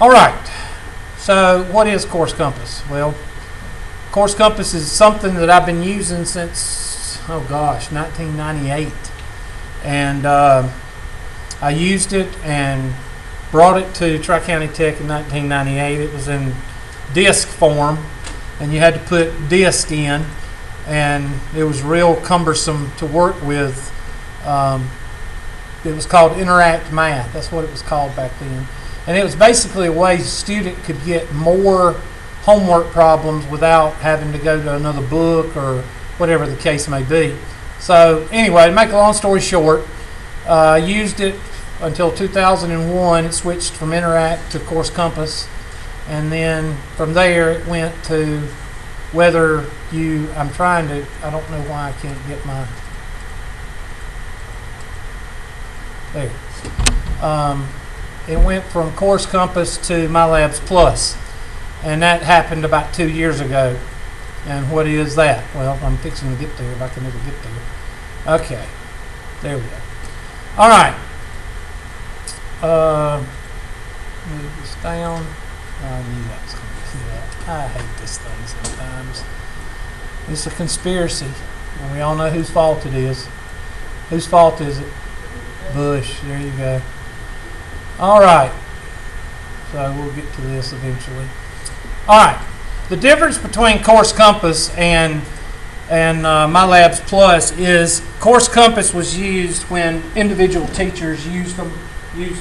All right, so what is Course Compass? Well, Course Compass is something that I've been using since, 1998. And I used it and brought it to Tri-County Tech in 1998. It was in disc form, and you had to put disc in, and it was real cumbersome to work with. It was called Interact Math. That's what it was called back then. And it was basically a way a student could get more homework problems without having to go to another book or whatever the case may be. So anyway, to make a long story short, I used it until 2001. It switched from Interact to Course Compass. And then from there it went to whether you, I don't know why I can't get my, there. It went from Course Compass to MyLabs Plus, and that happened about 2 years ago. And what is that? Well, I'm fixing to get there if I can ever get there. Okay, there we go. All right. Move this down. I knew that was going to do that. I hate this thing sometimes. It's a conspiracy, and we all know whose fault it is. Whose fault is it? Bush. There you go. All right. So we'll get to this eventually. All right. The difference between Course Compass and MyLabs Plus is Course Compass was used when individual teachers used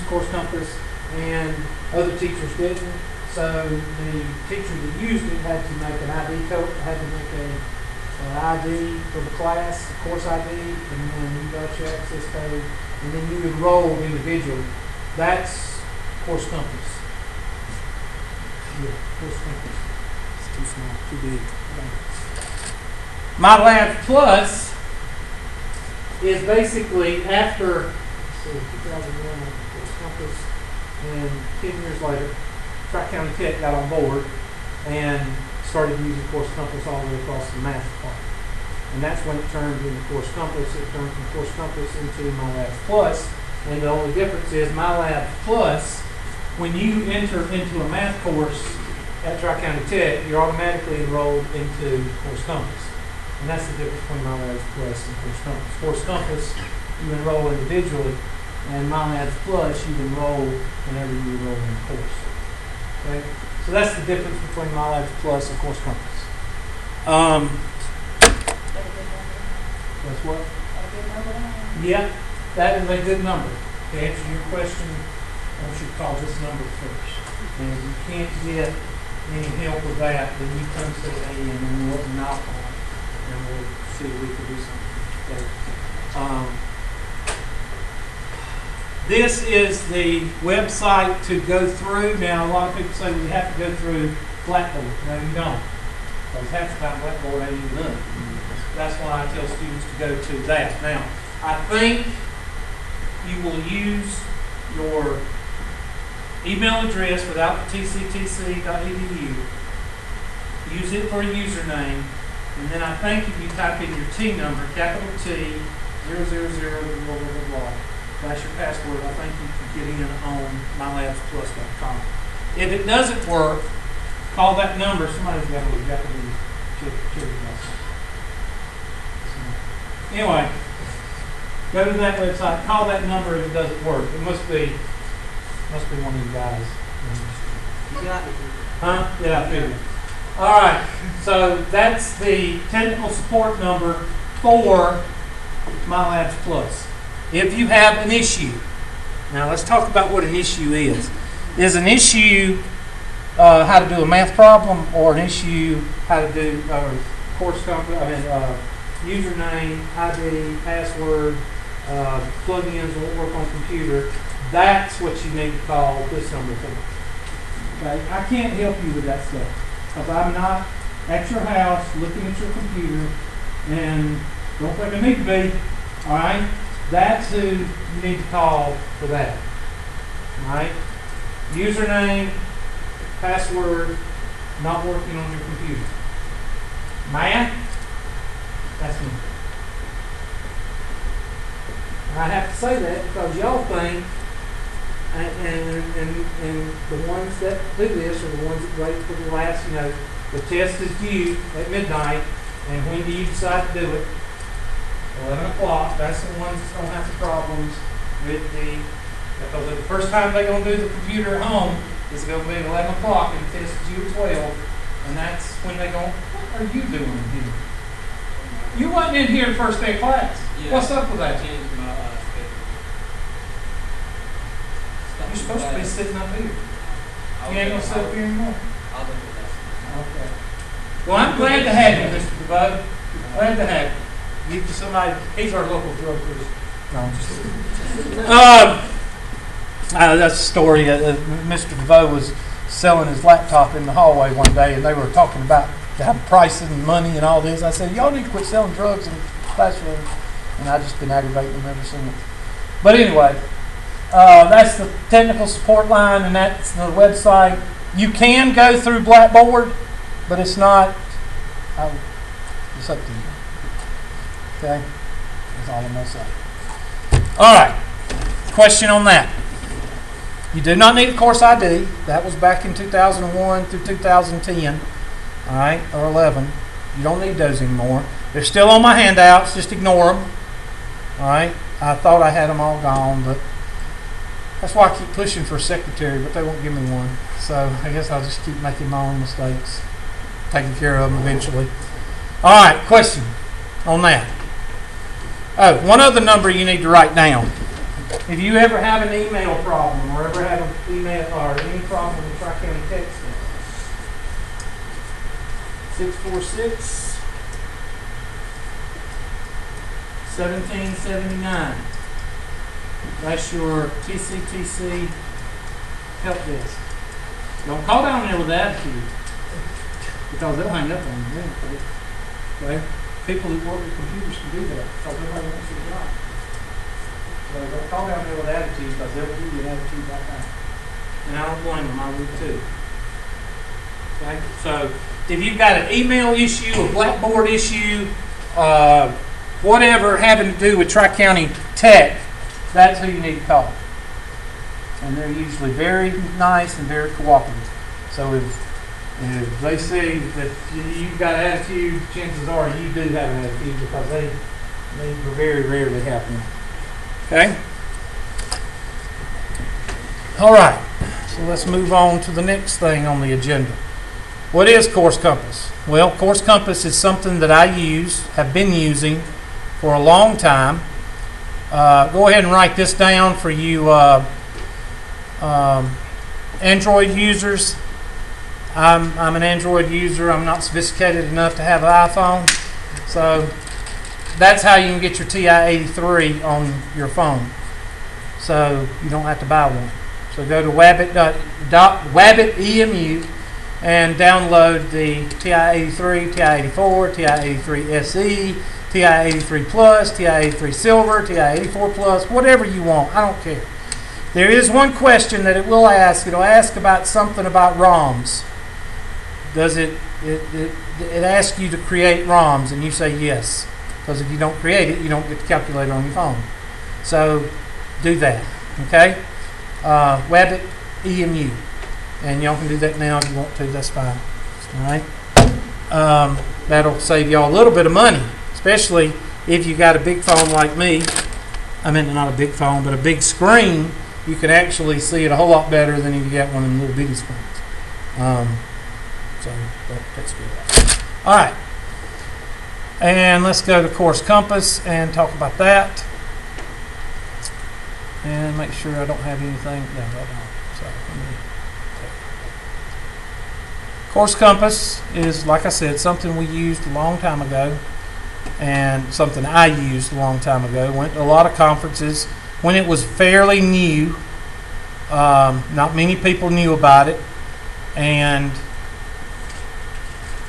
Course Compass and other teachers didn't. So the teacher that used it had to make an ID code, had to make an ID for the class, a course ID, and then you got your access code, and then you enrolled individually. That's Course Compass. Yeah, Course Compass. It's too small, too big. MyLabs Plus is basically after 2001 Course Compass, and 10 years later, Tri-County Tech got on board and started using Course Compass all the way across the math department. And that's when it turned into Course Compass. It turned from Course Compass into MyLabs Plus. And the only difference is MyLabs Plus, when you enter into a math course at Tri-County Tech, you're automatically enrolled into Course Compass. And that's the difference between MyLabs Plus and Course Compass. Course Compass, you enroll individually, and MyLabs Plus, you enroll whenever you enroll in a course. Okay? So that's the difference between MyLabs Plus and Course Compass. That's what? Yeah, that is a good number. To answer your question, I want you to call this number first. And if you can't get any help with that, then you come to Ian and we'll knock on it, and we'll see if we can do something there. This is the website to go through. Now, a lot of people say we have to go through Blackboard. No, you don't. Because half the time Blackboard ain't even done. That's why I tell students to go to that. Now, I think you will use your email address without the tctc.edu. Use it for a username. And then I think if you type in your T number, capital T, 000, blah, blah, blah, blah, that's your password. I think you can get in on mylabsplus.com. If it doesn't work, call that number. Somebody's got to check it. Anyway, go to that website, call that number if it doesn't work. It must be one of you guys. You got it. Huh? Yeah, I figured. All right, so that's the technical support number for MyLabs Plus. If you have an issue, now let's talk about what an issue is. Is an issue how to do a math problem, or an issue how to do username, ID, password, plugins will work on computer? That's what you need to call this number for. Okay, I can't help you with that stuff because I'm not at your house looking at your computer, and don't think I need to be. All right. That's who you need to call for that. Alright? Username, password, not working on your computer. Math, that's me. I have to say that because y'all think And the ones that do this are the ones that wait for the last, the test is due at midnight, and when do you decide to do it? 11 o'clock. That's the ones that's going to have the problems with because the first time they're going to do the computer at home is going to be at 11 o'clock, and the test is due at 12, and that's when they're going, what are you doing here? You wasn't in here the first day of class. Yeah. What's up with that? Changed my schedule. You're supposed to be sitting up here. You ain't going to sit up here anymore. I'll do that. Okay. Well, I'm glad to have you, Mr. DeVoe. Glad to have you. You somebody. He's our local drug cruiser. No, I'm just kidding. That's a story. Mr. DeVoe was selling his laptop in the hallway one day, and they were talking about the prices and money and all this. I said, y'all need to quit selling drugs in the classroom. And I've just been aggravating them ever since. But anyway, that's the technical support line, and that's the website. You can go through Blackboard, but it's not. It's up to you. Okay? That's all I'm going to say. All right. Question on that. You do not need a course ID. That was back in 2001 through 2010. All right? Or 11. You don't need those anymore. They're still on my handouts. Just ignore them. All right? I thought I had them all gone, but that's why I keep pushing for a secretary, but they won't give me one. So I guess I'll just keep making my own mistakes, taking care of them eventually. All right, question on that. Oh, one other number you need to write down. If you ever have an email problem or ever have an email or any problem with Tri-County texting, 646 1779. That's your TCTC help desk. Don't call down there with attitude, because they'll hang up on you. Okay? People who work with computers can do that, because everybody wants their job. So don't call down there with attitude, because they'll give you an attitude like that. And I don't blame them, I would too. Okay? So if you've got an email issue, a Blackboard issue, whatever having to do with Tri-County Tech, that's who you need to call. And they're usually very nice and very cooperative. So if they see that you've got attitude, chances are you do have an attitude, because they very rarely have one. Okay? All right. So let's move on to the next thing on the agenda. What is Course Compass? Well, Course Compass is something that I have been using for a long time. Go ahead and write this down for you Android users. I'm an Android user. I'm not sophisticated enough to have an iPhone. So that's how you can get your TI-83 on your phone. So you don't have to buy one. So go to wabbit.emu and download the TI-83, TI-84, TI-83 SE, TI-83 Plus, TI-83 Silver, TI-84 Plus, whatever you want. I don't care. There is one question that it will ask. It'll ask about something about ROMs. Does it asks you to create ROMs, and you say yes. Because if you don't create it, you don't get the calculator on your phone. So do that. Okay? Wabbit EMU. And y'all can do that now if you want to. That's fine. All right? That'll save y'all a little bit of money, especially if you got a big phone like me. I mean, not a big phone, but a big screen. You can actually see it a whole lot better than if you got one of them little bitty screens. So that's good. All right. And let's go to Course Compass and talk about that. And make sure I don't have anything. No, I don't. So, Course Compass is, like I said, something we used a long time ago, and something I used a long time ago. Went to a lot of conferences when it was fairly new. Not many people knew about it, and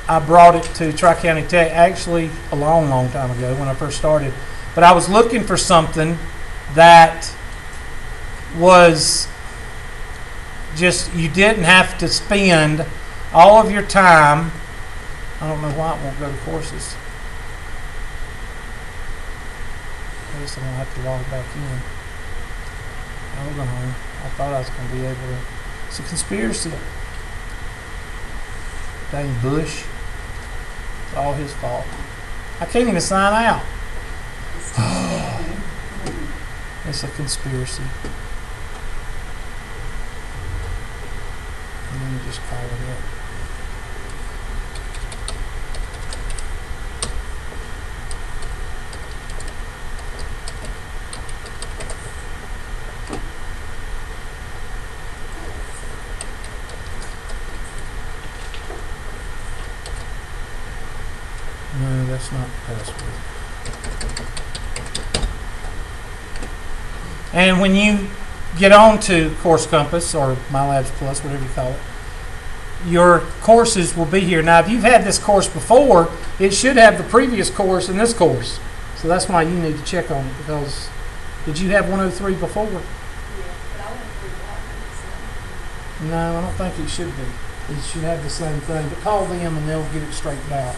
I brought it to Tri-County Tech actually a long time ago when I first started. But I was looking for something that was just, you didn't have to spend all of your time. I don't know why it won't go to courses. I guess I'm going to have to log back in. Hold on. I thought I was going to be able to. It's a conspiracy. Dang Bush. It's all his fault. I can't even sign out. It's a conspiracy. Let me just call it up. No, that's not the password. And when you get on to Course Compass or MyLabs Plus, whatever you call it, your courses will be here. Now, if you've had this course before, it should have the previous course and this course. So that's why you need to check on it, because did you have 103 before? Yeah, but I went through that. No, I don't think it should be. It should have the same thing. But call them and they'll get it straightened out.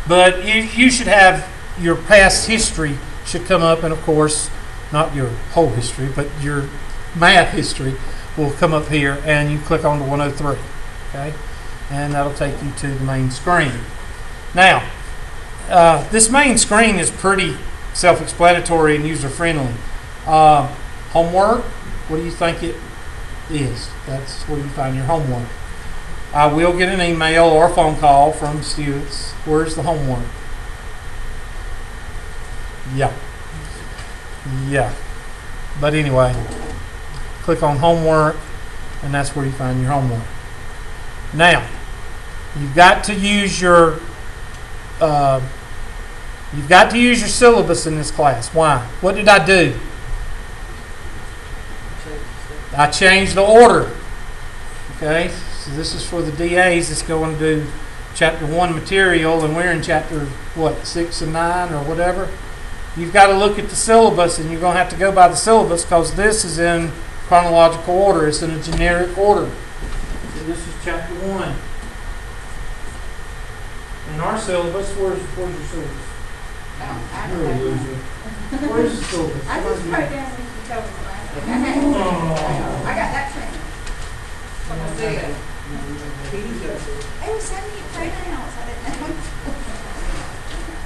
But you should have your past history should come up, and of course, not your whole history, but your math history will come up here, and you click on the 103, okay? And that'll take you to the main screen. Now, this main screen is pretty self-explanatory and user-friendly. Homework, what do you think it is? That's where you find your homework. I will get an email or a phone call from students. Where's the homework? Yeah. But anyway, click on homework, and that's where you find your homework. Now, you've got to use your syllabus in this class. Why? What did I do? I changed the order. Okay, so this is for the DAs. It's going to do chapter 1 material, and we're in chapter, 6 and 9 or whatever. You've got to look at the syllabus, and you're going to have to go by the syllabus because this is in chronological order. It's in a generic order. So this is chapter 1. In our syllabus, where's your syllabus? I You're a don't know. loser. Where's the syllabus? I just wrote down what you told me last week. I got that training. From a video. They were sending me pronouns. I didn't know.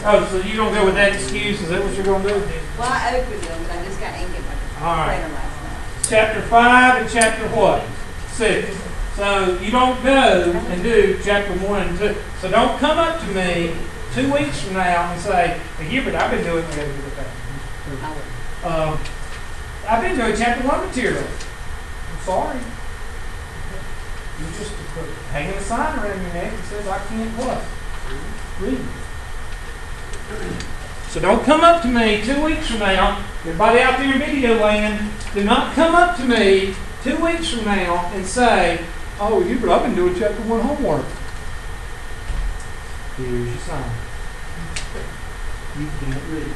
Oh, so you don't go with that excuse? Is that what you're going to do? Well, I opened them, but I just got ink in my All right. printer last night. Chapter 5 and chapter what? 6. So you don't go and do chapter 1 and 2. So don't come up to me 2 weeks from now and say, hey, Hubert, I've been doing I've been doing chapter 1 material. I'm sorry. You just hanging a sign around your neck that says I can't what? Read. So don't come up to me 2 weeks from now. Everybody out there in video land, do not come up to me 2 weeks from now and say, oh, Hubert, I've been doing chapter 1 homework. Here's your sign. You can't read.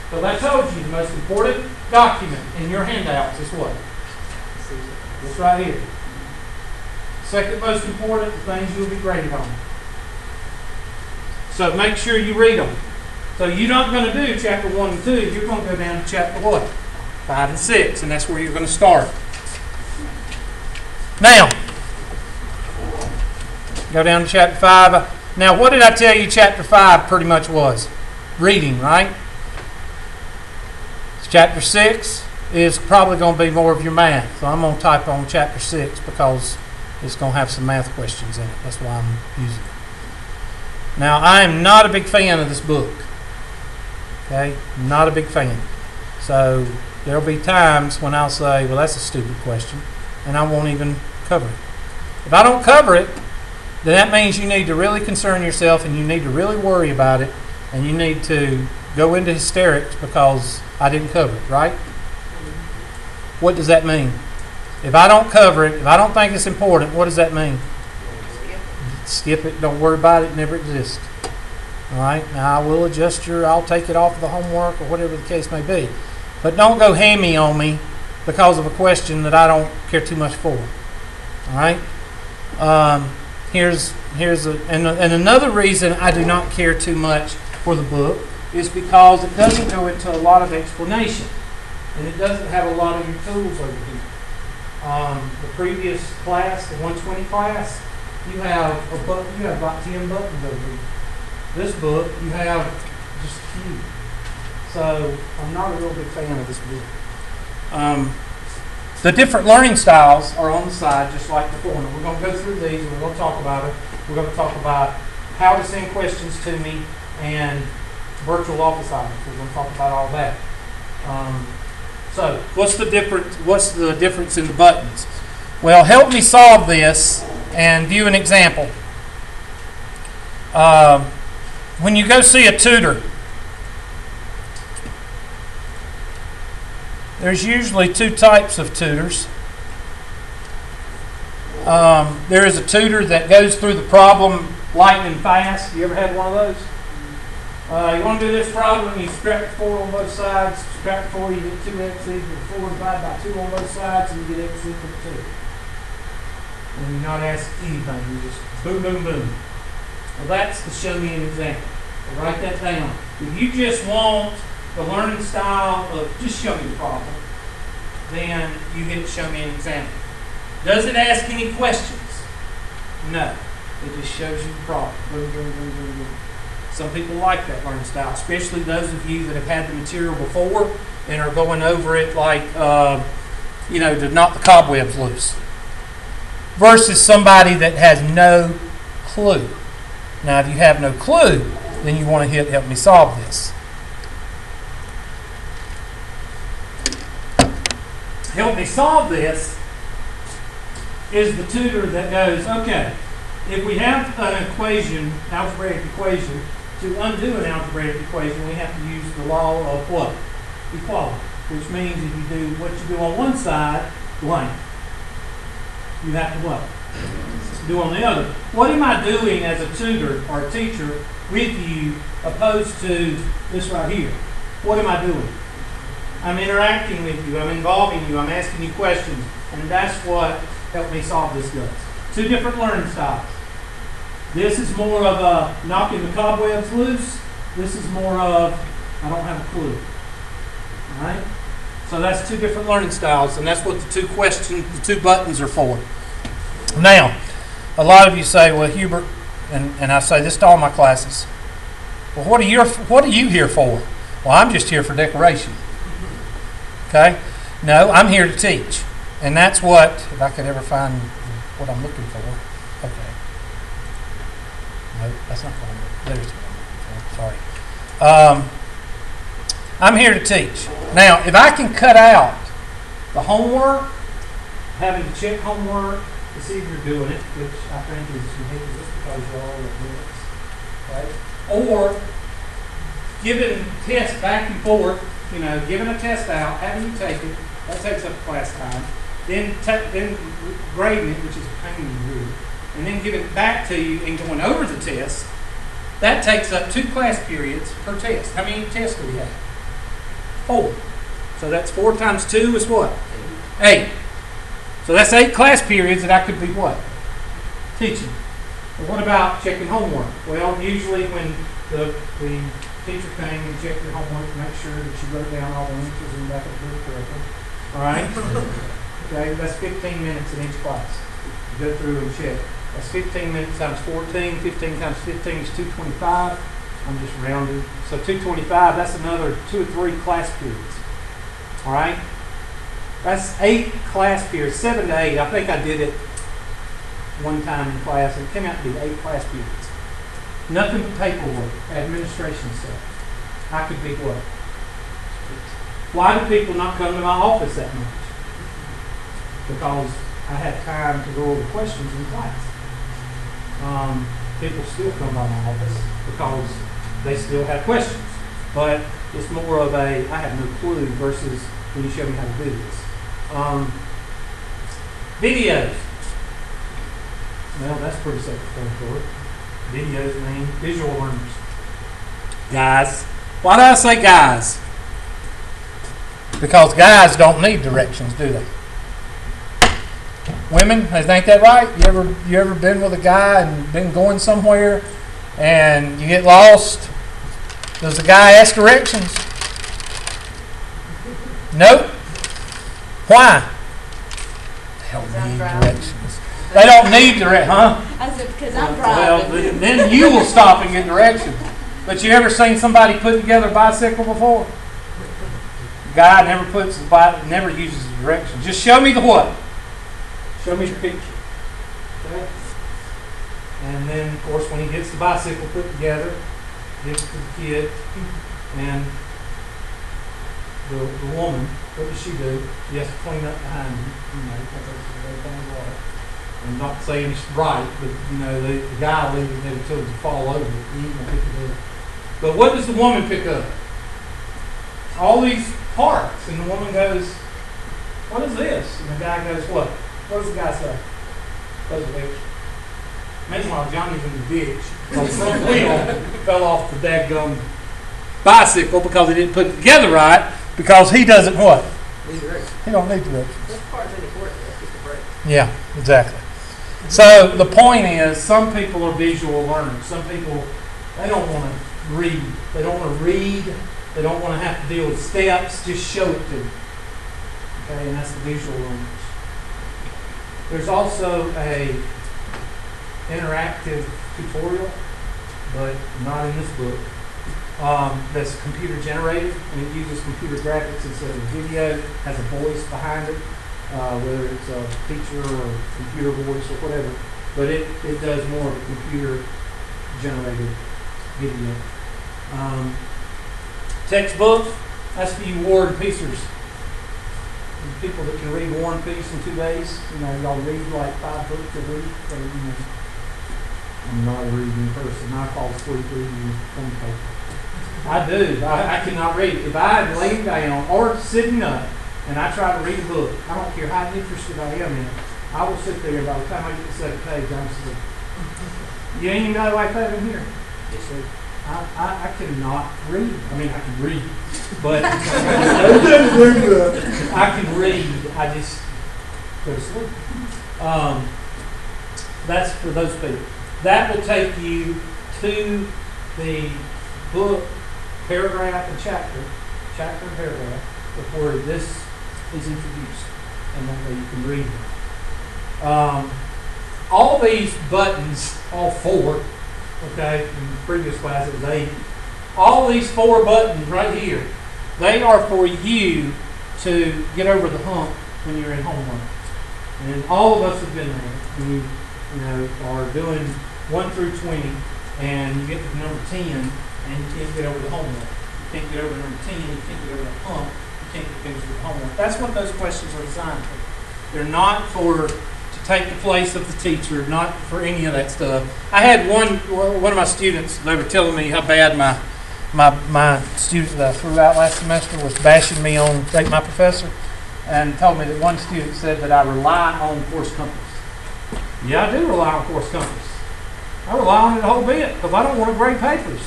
So I told you the most important document in your handouts is what? This right here. Second most important, the things you'll be graded on. So make sure you read them. So you're not going to do chapter 1 and 2. You're going to go down to chapter what? 5 and 6, and that's where you're going to start. Now, go down to chapter 5. Now, what did I tell you chapter 5 pretty much was? Reading, right? Chapter 6 is probably going to be more of your math. So I'm going to type on chapter 6 because it's going to have some math questions in it. That's why I'm using it. Now, I am not a big fan of this book. Okay? Not a big fan. So there'll be times when I'll say, well, that's a stupid question, and I won't even cover it. If I don't cover it, then that means you need to really concern yourself and you need to really worry about it, and you need to go into hysterics because I didn't cover it, right? What does that mean? If I don't cover it, if I don't think it's important, what does that mean? Skip it. Don't worry about it. It never exists. All right. Now I will adjust I'll take it off of the homework or whatever the case may be. But don't go hammy on me because of a question that I don't care too much for. All right. Here's another reason I do not care too much for the book is because it doesn't go into a lot of explanation. and it doesn't have a lot of your tools over here. The previous class, the 120 class, you have about 10 buttons over here. This book, you have just a few. So I'm not a real big fan of this book. The different learning styles are on the side, just like the corner. We're going to go through these, and we're going to talk about it. We're going to talk about how to send questions to me and virtual office hours. We're going to talk about all that. So, what's the difference? What's the difference in the buttons? Well, help me solve this and view an example. When you go see a tutor, there's usually two types of tutors. There is a tutor that goes through the problem lightning fast. You ever had one of those? You want to do this problem, you subtract 4 on both sides, subtract 4, you get 2x equal 4 divided by 2 on both sides, and you get x equal to 2. And you're not asked anything, you just boom, boom, boom. Well, that's the show me an example. So write that down. If you just want the learning style of just show me the problem, then you hit show me an example. Does it ask any questions? No. It just shows you the problem. Boom, boom, boom, boom, boom. Some people like that learning style, especially those of you that have had the material before and are going over it like, to knock the cobwebs loose. Versus somebody that has no clue. Now, if you have no clue, then you want to hit help me solve this. Help me solve this is the tutor that goes, okay, if we have an equation, algebraic equation, to undo an algebraic equation, we have to use the law of what? Equality. Which means if you do what you do on one side, blank. You have to what? Do on the other. What am I doing as a tutor or a teacher with you opposed to this right here? What am I doing? I'm interacting with you. I'm involving you. I'm asking you questions. And that's what Help Me Solve This does. Two different learning styles. This is more of a knocking the cobwebs loose. This is more of I don't have a clue. All right? So that's two different learning styles, and that's what the two buttons are for. Now, a lot of you say, well, Hubert, and I say this to all my classes, well, what are you here for? Well, I'm just here for decoration. Okay? No, I'm here to teach. And that's what, if I could ever find what I'm looking for. Okay. No, that's not what I'm looking for. There's what I'm looking for. Sorry. I'm here to teach. Now, if I can cut out the homework, having to check homework to see if you're doing it, which I think is ridiculous because you're all at this, right? Or giving tests back and forth, giving a test out, having you take it, that takes up class time. Then grading it, which is a pain in the rear, and then giving it back to you and going over the test, that takes up 2 class periods per test. How many tests do we have? 4. So that's 4 times 2 is what? 8. So that's 8 class periods that I could be what? Teaching. But what about checking homework? Well, usually when the teacher came and checked your homework to make sure that you wrote down all the answers in the back of the book correctly. All right? Okay, that's 15 minutes in each class. You go through and check. That's 15 minutes times 14. 15 times 15 is 225. I'm just rounding. So 225, that's another 2 or 3 class periods. All right? That's 8 class periods, 7 to 8. I think I did it one time in class, and it came out to be 8 class periods. Nothing but paperwork, administration stuff. I could be what? Why do people not come to my office that much? Because I had time to go over questions in class. People still come by my office because they still have questions. But it's more of a, I have no clue versus when you show me how to do this. Videos. Well, that's pretty self-explanatory. Videos mean visual learners. Guys. Why do I say guys? Because guys don't need directions, do they? Women, ain't that right? You ever been with a guy and been going somewhere and you get lost? Does the guy ask directions? Nope. Why? They don't need directions. They don't need directions, huh? I said, because I'm Well, driving. then you will stop and get directions. But you ever seen somebody put together a bicycle before? Guy never uses the directions. Just show me the what? Show me the picture. Okay? And then, of course, when he gets the bicycle put together, gives it to the kid, and the woman, what does she do? She has to clean up behind him, because everything's water. I'm not saying it's right, but the guy leaves it there until he fall over. He ain't gonna pick it up. But what does the woman pick up? All these parts, and the woman goes, "What is this?" And the guy goes, "What?" What does the guy say? Doesn't it? Meanwhile, Johnny's in the ditch. Like some wheel fell off the dadgum bicycle because he didn't put it together right. Because he doesn't what? Need directions. He don't need directions. This part's in important. That's just a break. Yeah, exactly. So the point is, some people are visual learners. Some people, they don't want to read. They don't want to read. They don't want to have to deal with steps. Just show it to them. Okay, and that's the visual learners. There's also a interactive tutorial, but not in this book. That's computer generated, and it uses computer graphics instead of video. Has a voice behind it, whether it's a teacher or computer voice or whatever. But it does more of a computer generated video. Textbook, that's for you War and Piecers. People that can read War and Peace in 2 days. Y'all read like 5 books a week. So, I'm not a reading person. I fall asleep reading on paper. I do. I cannot read. If I'm laying down or sitting up and I try to read a book, I don't care how interested I am in it, I will sit there. By the time I get to the second page, I'm asleep. You ain't even got it like that in here. Yes, sir. I cannot read. I mean, I can read, but I can read. I just go to sleep. That's for those people. That will take you to the book, paragraph and chapter and paragraph, before this is introduced, and that way you can read it. All these buttons, all 4, okay, in the previous class it was 8. All these 4 buttons right here, they are for you to get over the hump when you're in homework. And all of us have been there. When you are doing 1 through 20, and you get to number 10, and you can't get over the homework. You can't get over number 10, you can't get over the hump, you can't get finished with the homework. That's what those questions are designed for. They're not to take the place of the teacher, not for any of that stuff. I had one of my students, they were telling me how bad my student that I threw out last semester was bashing me on Take My Professor, and told me that one student said that I rely on Course Compass. Yeah, I do rely on Course Compass. I rely on it a whole bit because I don't want to grade papers.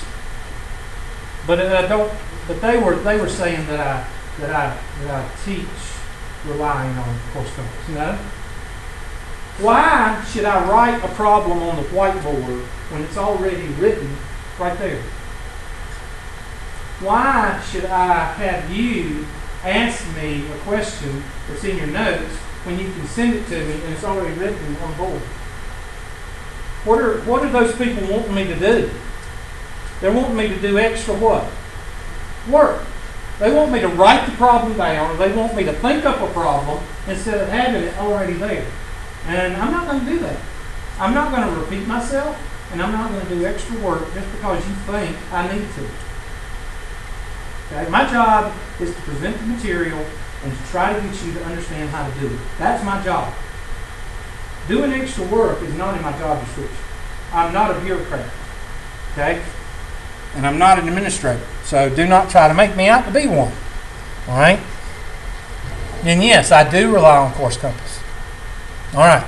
But I don't. But they were saying that I teach relying on Course Compass. No. Why should I write a problem on the whiteboard when it's already written right there? Why should I have you ask me a question that's in your notes when you can send it to me and it's already written on the board? What are those people wanting me to do? They're wanting me to do extra what? Work. They want me to write the problem down, or they want me to think up a problem instead of having it already there. And I'm not going to do that. I'm not going to repeat myself, and I'm not going to do extra work just because you think I need to. Okay? My job is to present the material and to try to get you to understand how to do it. That's my job. Doing extra work is not in my job description. I'm not a bureaucrat. Okay? And I'm not an administrator. So do not try to make me out to be one. All right? And yes, I do rely on Course Compass. All right.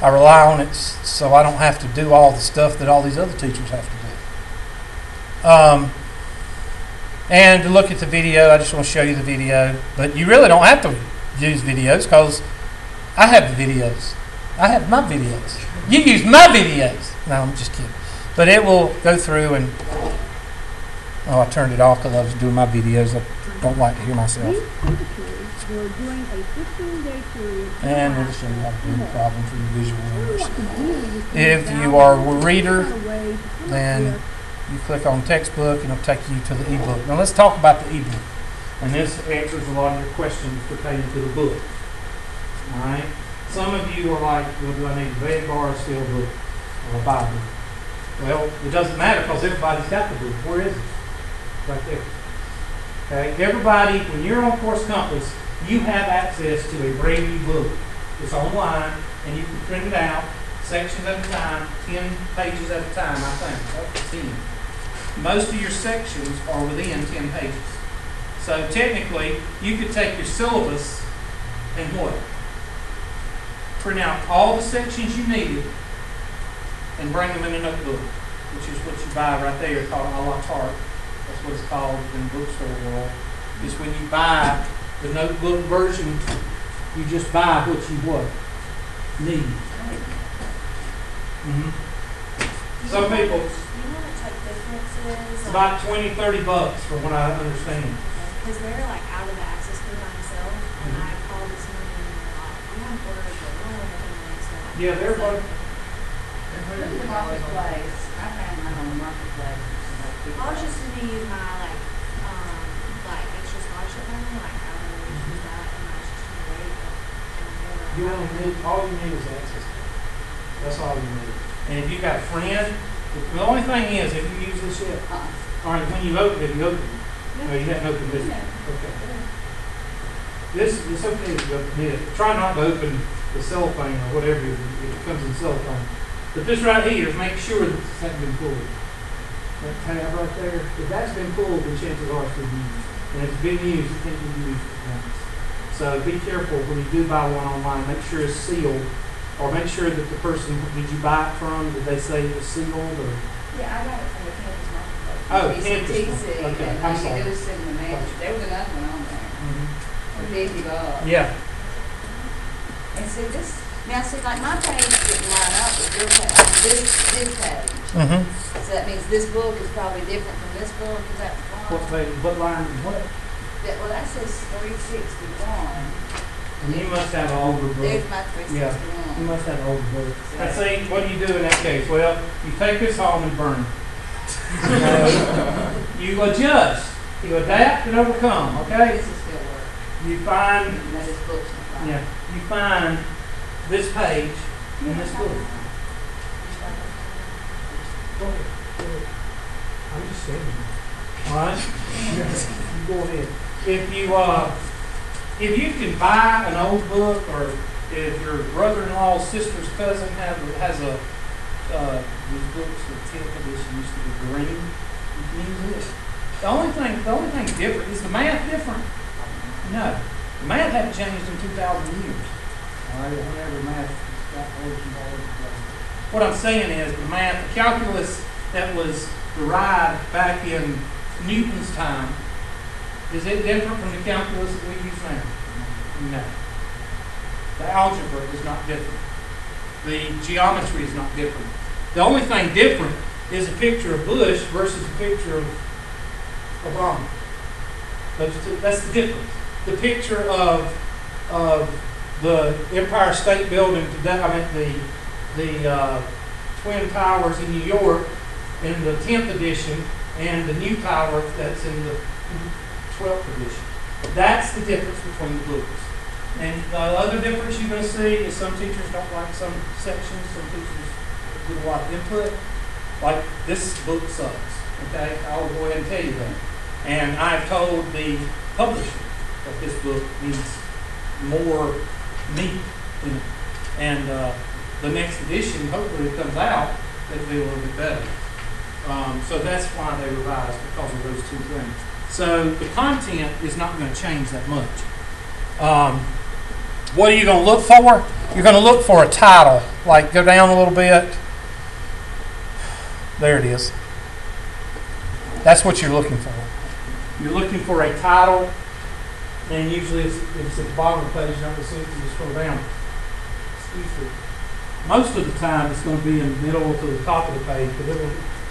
I rely on it so I don't have to do all the stuff that all these other teachers have to do. And to look at the video, I just want to show you the video. But you really don't have to use videos because I have the videos. I have my videos. You use my videos. No, I'm just kidding. But it will go through and... Oh, I turned it off because I was doing my videos. I don't like to hear myself. They're doing a 15-day period. And it'll show you how to do the problem for your visual learners. What to do is to If evaluate you are a what reader, kind of way to come up then with you click on textbook and it'll take you to the ebook. Now let's talk about the ebook. And this answers a lot of your questions pertaining to the book. Alright? Some of you are like, well, do I need a bed bar, a steel book, or a Bible? Well, it doesn't matter because everybody's got the book. Where is it? Right there. Okay? Everybody, when you're on Course Compass, you have access to a brand new book. It's online and you can print it out, sections at a time, 10 pages at a time, I think. Up to 10. Most of your sections are within 10 pages. So technically, you could take your syllabus and what? Print out all the sections you needed and bring them in a notebook, which is what you buy right there called a la carte. That's what it's called in the bookstore world. Is when you buy the notebook version, you just buy what you what? Need. Some people, You know what like difference is? it's about 20, 30 bucks from what I understand. Because they're like out of the access code by myself, and I called this morning and they're like, we haven't ordered it, but we'll order it next time. Yeah, they're both. Put it in the marketplace. I found mine on the marketplace. Ours just to use my like extra scholarship money, like I don't know use that, and I was just trying to wait. You only need, all you need is access. That's all you need. And if you got a friend, the only thing is, if you use this yet, all right, when you open it, you open it. No, you haven't opened this. Okay. It's okay if you open it. Try not to open the cellophane or whatever if it comes in cellophane. But this right here, make sure that this hasn't been pulled. That tab right there, if that's been pulled, then chances are it's been used. And if it's been used, it can't be used once. So be careful when you do buy one online. Make sure it's sealed, or make sure that the person, did you buy it from, did they say it was sealed, or? Yeah, I got it from the campus marketplace. Oh, campus TC, one. Okay, and I'm all you sorry. do is send them a message. There was another one on there. For $50. Yeah. And see this, now see like my page didn't line up with your page, this page. So that means this book is probably different from this book, is that What wrong? page, what line, what? Well, that says 361. And you must have an older book. There's my Yeah, 361. you must have an older book. Now see, what do you do in that case? Well, you take this home and burn it. You adjust, you adapt and overcome, okay? This is still work. You find, No, this book's not right. yeah, you find this page in this book. Go ahead, go ahead. I'm just saying. All right? You go ahead. If you can buy an old book, or if your brother-in-law, sister's cousin has a these books, the 10th edition used to be green, you can use this. The only thing different is the math different. No, the math hadn't changed in 2,000 years. All right, whenever math got origins all over the place. What I'm saying is the math, the calculus that was derived back in Newton's time, is it different from the calculus that we use now? No. The algebra is not different. The geometry is not different. The only thing different is a picture of Bush versus a picture of Obama. That's the difference. The picture of the Empire State Building today, the Twin Towers in New York in the 10th edition, and the new tower that's in the 12th edition. That's the difference between the books. And the other difference you're going to see is some teachers don't like some sections, some teachers do a lot of input. Like, this book sucks, okay? I'll go ahead and tell you that. And I've told the publisher that this book needs more meat in it. And the next edition, hopefully it comes out, it'll be a little bit better. So that's why they revised, because of those two things. So the content is not going to change that much. What are you going to look for? You're going to look for a title. Like, go down a little bit. There it is. That's what you're looking for. You're looking for a title, and usually it's at the bottom of the page. You don't see it if you scroll down. Excuse me. Most of the time, it's going to be in the middle to the top of the page, but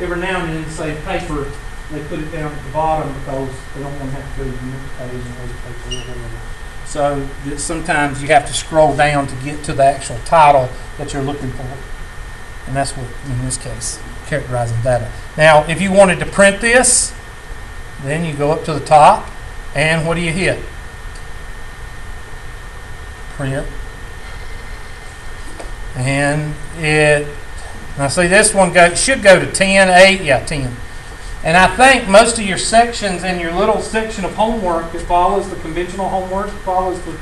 every now and then, say paper, they put it down at the bottom because they don't want to have to go to the next page and those pages or whatever. So that sometimes you have to scroll down to get to the actual title that you're looking for. And that's what, in this case, characterizing data. Now, if you wanted to print this, then you go up to the top, and what do you hit? Print. And now see, this one should go to 10, 8, yeah, 10. And I think most of your sections in your little section of homework that follows the conventional homework, that follows the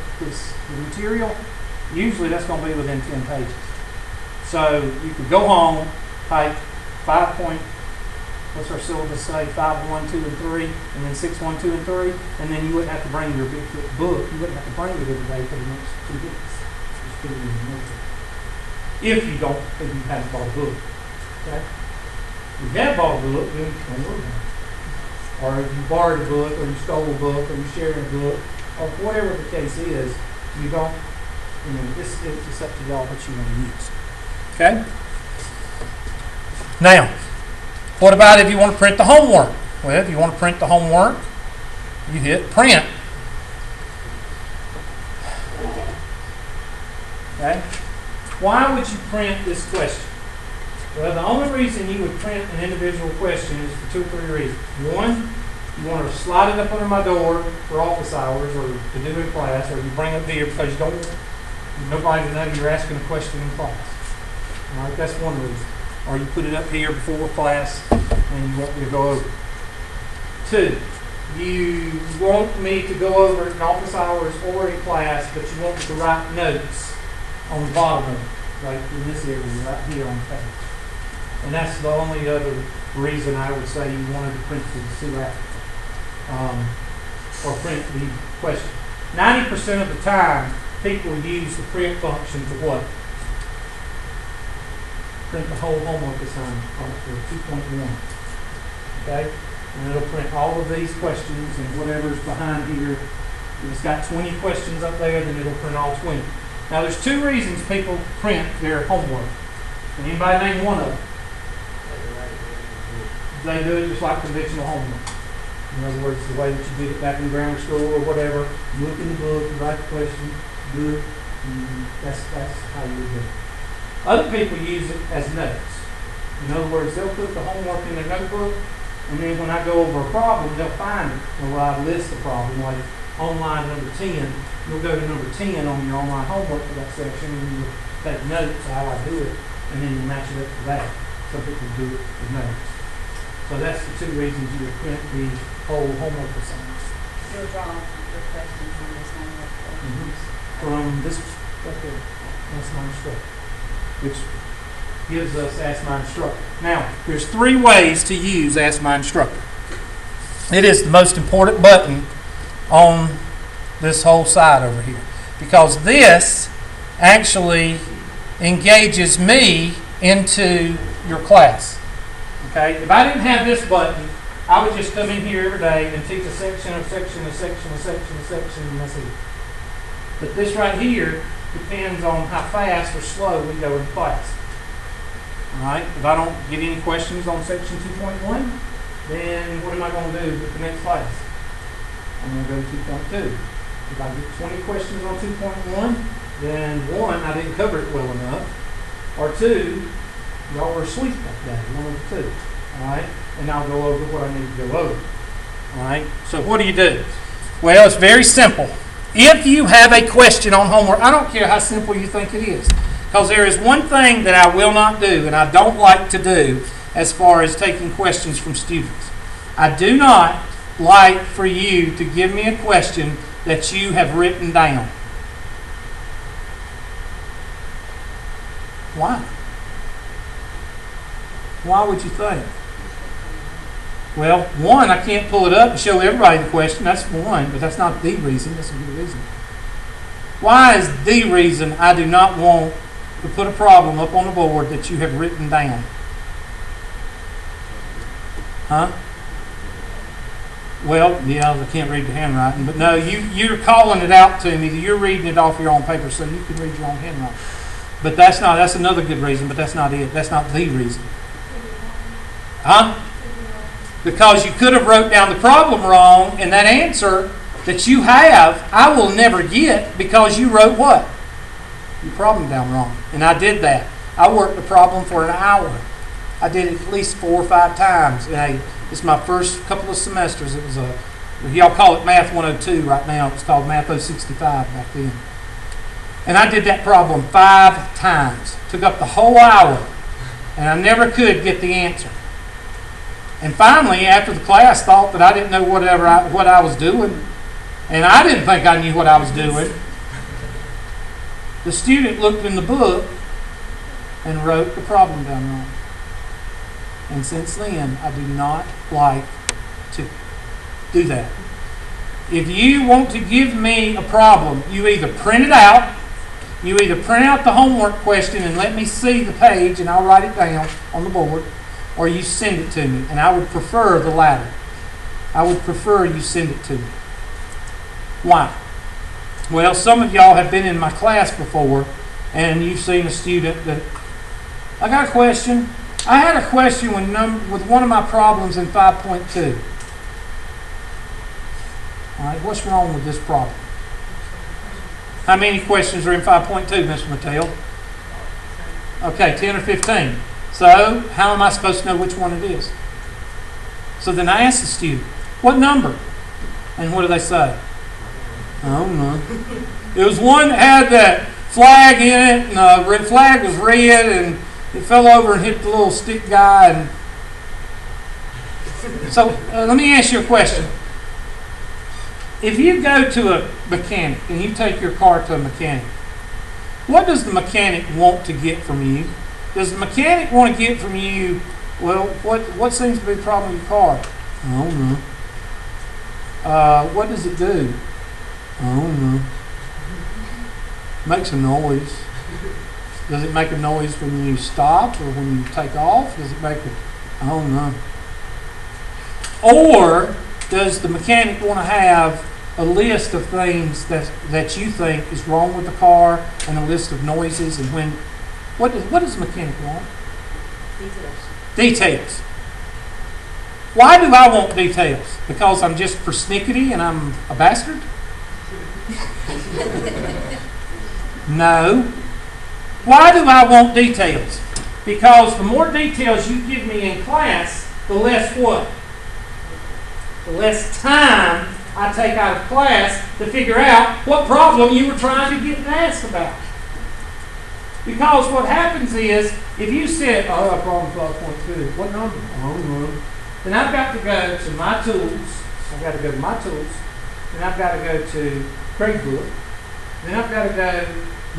material, usually that's going to be within 10 pages. So you could go home, type 5 point, what's our syllabus say, 5, 1, 2, and 3, and then 6, 1, 2, and 3, and then you wouldn't have to bring your big thick book. You wouldn't have to bring it every day for the next 2 weeks. Just put it in the notebook. If you haven't bought a book. Okay? If you have bought a book, then don't worry about it. Or if you borrowed a book, or you stole a book, or you shared a book, or whatever the case is, you don't, it's up to y'all what you want to use. Okay? Now, what about if you want to print the homework? Well, if you want to print the homework, you hit print. Okay? Why would you print this question? Well, the only reason you would print an individual question is for 2 or 3 reasons. One, you want to slide it up under my door for office hours or to do in class, or you bring it here because you don't want nobody to know you're asking a question in class. All right, that's one reason. Or you put it up here before class and you want me to go over. 2, you want me to go over it in office hours or in class, but you want me to write notes on the bottom of it, like in this area right here on the page. And that's the only other reason I would say you wanted to print the two after, or print the question. 90% of the time, people use the print function to what? Print the whole homework assignment for 2.1. Okay? And it'll print all of these questions and whatever's behind here. If it's got 20 questions up there, then it'll print all 20. Now, there's 2 reasons people print their homework. Can anybody name one of them? They do it just like conventional homework. In other words, the way that you did it back in grammar school or whatever. You look in the book, you write the question, good. That's how you do it. Other people use it as notes. In other words, they'll put the homework in their notebook, and then when I go over a problem, they'll find it. Or I list the problem, like on line number 10, you'll go to number 10 on your online homework for that section, and you'll take notes of how I do it, and then you match it up to that. Some people do it with notes. So that's the 2 reasons you would print the whole homework assignments. You'll draw your questions on this homework. From this right there, Ask My Instructor, which gives us Ask My Instructor. Now, there's 3 ways to use Ask My Instructor. It is the most important button on this whole side over here, because this actually engages me into your class. Okay? If I didn't have this button, I would just come in here every day and teach a section, and that's it. But this right here depends on how fast or slow we go in class. Alright? If I don't get any questions on section 2.1, then what am I going to do with the next class? I'm going to go to 2.2. If I get 20 questions on 2.1, then 1, I didn't cover it well enough, or 2, y'all were asleep that day, 1 of the 2. Alright? And I'll go over what I need to go over. Alright? So what do? Well, it's very simple. If you have a question on homework, I don't care how simple you think it is, because there is one thing that I will not do, and I don't like to do as far as taking questions from students. I do not like for you to give me a question that you have written down. Why? Why would you think? Well, 1, I can't pull it up and show everybody the question. That's 1, but that's not the reason. That's a good reason. Why is the reason I do not want to put a problem up on the board that you have written down? Huh? Well, yeah, I can't read the handwriting, but no, you're calling it out to me. You're reading it off your own paper, so you can read your own handwriting. But that's another good reason, but that's not it. That's not the reason. Huh? Because you could have wrote down the problem wrong, and that answer that you have, I will never get because you wrote what? Your problem down wrong. And I did that. I worked the problem for an hour. I did it at least 4 or 5 times. And it's my first couple of semesters. It was y'all call it Math 102 right now. It's called Math 065 back then. And I did that problem 5 times. Took up the whole hour. And I never could get the answer. And finally, after the class thought that I didn't know what I was doing, and I didn't think I knew what I was doing, the student looked in the book and wrote the problem down wrong. And since then, I do not like to do that. If you want to give me a problem, you either print it out, you either print out the homework question and let me see the page and I'll write it down on the board, or you send it to me. And I would prefer the latter. I would prefer you send it to me. Why? Well, some of y'all have been in my class before and you've seen a student that, I got a question. I had a question with one of my problems in 5.2. All right, what's wrong with this problem? How many questions are in 5.2, Mr. Mattel? Okay, 10 or 15. So, how am I supposed to know which one it is? So then I asked the student, what number? And what do they say? I don't know. It was one that had that flag in it, and the red flag was red, and it fell over and hit the little stick guy. And so, let me ask you a question. If you go to a mechanic and you take your car to a mechanic, what does the mechanic want to get from you? Does the mechanic want to get from you, well, what seems to be the problem with your car? I don't know. What does it do? I don't know. Makes a noise. Does it make a noise when you stop or when you take off? Does it make I don't know. Or does the mechanic want to have a list of things that you think is wrong with the car and a list of noises and what does the mechanic want? Details. Why do I want details? Because I'm just persnickety and I'm a bastard? No. Why do I want details? Because the more details you give me in class, the less what? The less time I take out of class to figure out what problem you were trying to get asked about. Because what happens is, if you said, oh, I problem 12.2, what number? Oh, no. Then I've got to go to my tools. I've got to go to my tools. Then I've got to go to Craig's book. Then I've got to go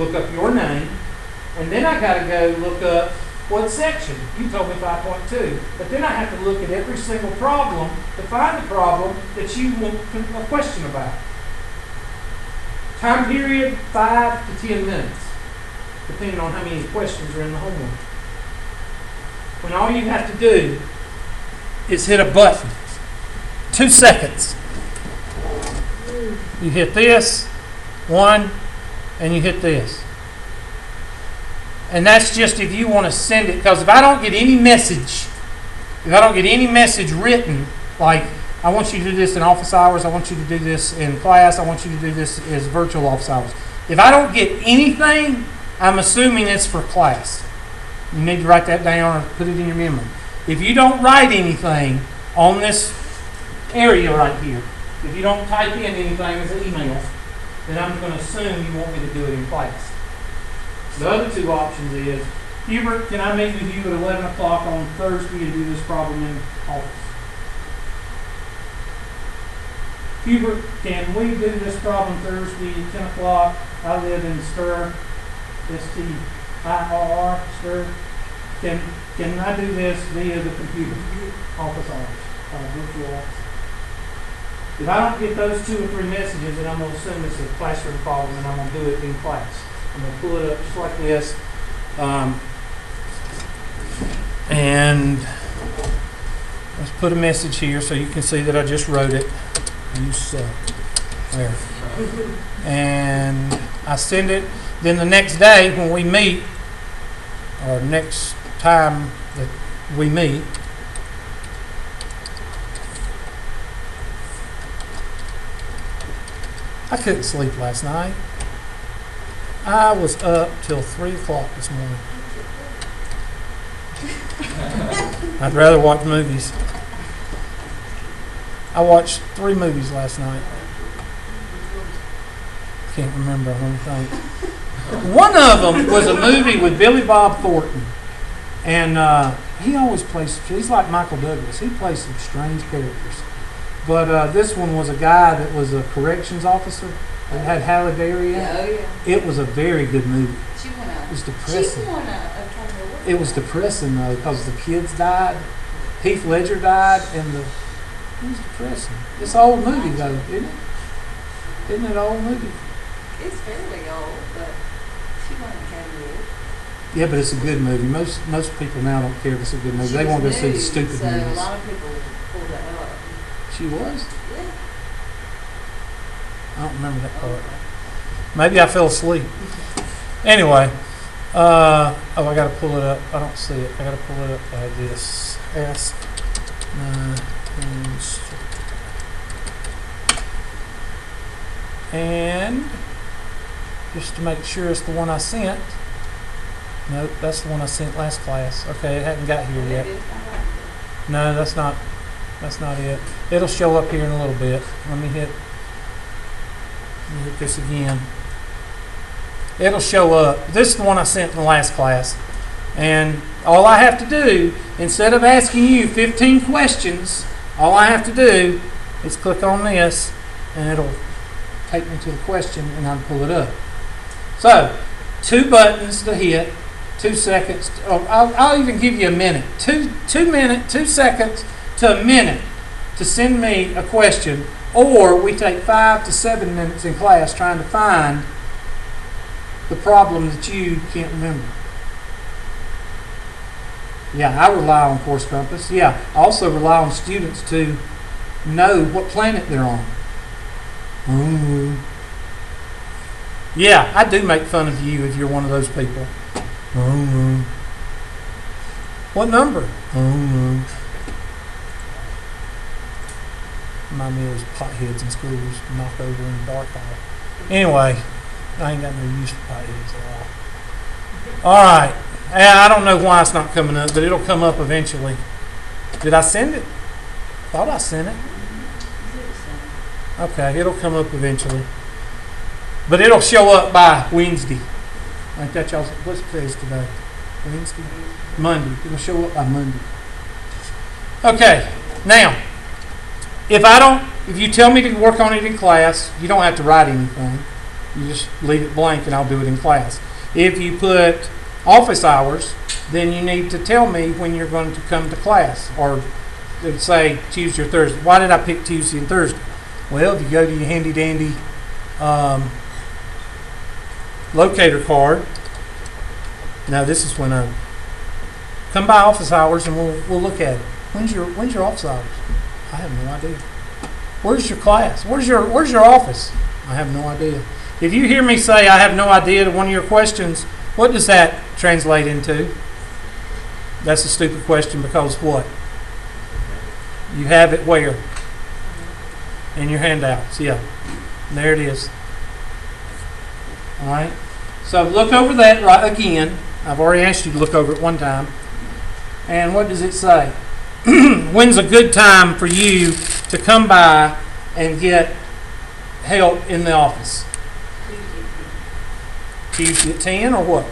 look up your name. And then I've got to go look up what section. You told me 5.2. But then I have to look at every single problem to find the problem that you want a question about. Time period, 5 to 10 minutes. Depending on how many questions are in the homework. When all you have to do is hit a button. 2 seconds. You hit this, 1, and you hit this. And that's just if you want to send it, because if I don't get any message written, like I want you to do this in office hours, I want you to do this in class, I want you to do this as virtual office hours. If I don't get anything, I'm assuming it's for class. You need to write that down or put it in your memory. If you don't write anything on this area right here, if you don't type in anything as an email, then I'm going to assume you want me to do it in class. The other 2 options is, Hubert, can I meet with you at 11 o'clock on Thursday and do this problem in office? Hubert, can we do this problem Thursday at 10 o'clock? I live in Stir, S-T-I-R-R, Stir. Can I do this via the computer? Office hours, virtual office. If I don't get those 2 or 3 messages, then I'm going to assume it's a classroom problem and I'm going to do it in class. I'm going to pull it up just like this. And let's put a message here so you can see that I just wrote it. You suck. There. And I send it. Then the next day when we meet, or next time that we meet, I couldn't sleep last night. I was up till 3 o'clock this morning. I'd rather watch movies. I watched 3 movies last night. Can't remember, I don't think. One of them was a movie with Billy Bob Thornton. And he always plays, he's like Michael Douglas. He plays some strange characters. But this one was a guy that was a corrections officer that had Halle Berry in it. Oh, yeah. It was a very good movie. She won a. It was depressing. She won a Academy Award. It was depressing though because the kids died. Heath Ledger died, and it was depressing. It's an old movie though, isn't it? Isn't it an old movie? It's fairly old, but she won an Academy Award. Yeah, but it's a good movie. Most people now don't care if it's a good movie. She They was want to go see nude, stupid so movies. a lot of people pulled that up. She was? Yeah. I don't remember that part. Maybe I fell asleep. Anyway, I got to pull it up. I don't see it. I got to pull it up like this. Ask. And just to make sure it's the one I sent. Nope, that's the one I sent last class. Okay, it hadn't got here yet. No, that's not it. It'll show up here in a little bit. Let me hit this again. It'll show up. This is the one I sent in the last class. And all I have to do, instead of asking you 15 questions, all I have to do is click on this and it'll take me to the question and I'll pull it up. So, 2 buttons to hit, 2 seconds. I'll even give you a minute. 2 seconds to a minute to send me a question, or we take 5 to 7 minutes in class trying to find the problem that you can't remember. Yeah, I rely on Course Compass. Yeah, I also rely on students to know what planet they're on. Yeah, I do make fun of you if you're one of those people. What number? Remind me of those potheads in schools knock over in the dark hall. Anyway, I ain't got no use for potheads at all. All right. I don't know why it's not coming up, but it'll come up eventually. Did I send it? Thought I sent it. Okay, it'll come up eventually. But it'll show up by Wednesday. Ain't that y'all's, what's today's today? Wednesday? Monday. It'll show up by Monday. Okay, now, if you tell me to work on it in class, you don't have to write anything. You just leave it blank and I'll do it in class. If you put office hours, then you need to tell me when you're going to come to class, or say Tuesday or Thursday. Why did I pick Tuesday and Thursday? Well, if you go to your handy dandy locator card, now this is when I come by office hours and we'll look at it. When's your office hours? I have no idea. Where's your class? Where's your office? I have no idea. If you hear me say I have no idea to one of your questions, what does that translate into? That's a stupid question because what? You have it where? In your handouts, yeah. There it is. All right. So look over that right again. I've already asked you to look over it one time. And what does it say? When's a good time for you to come by and get help in the office? Tuesday at 10 or what?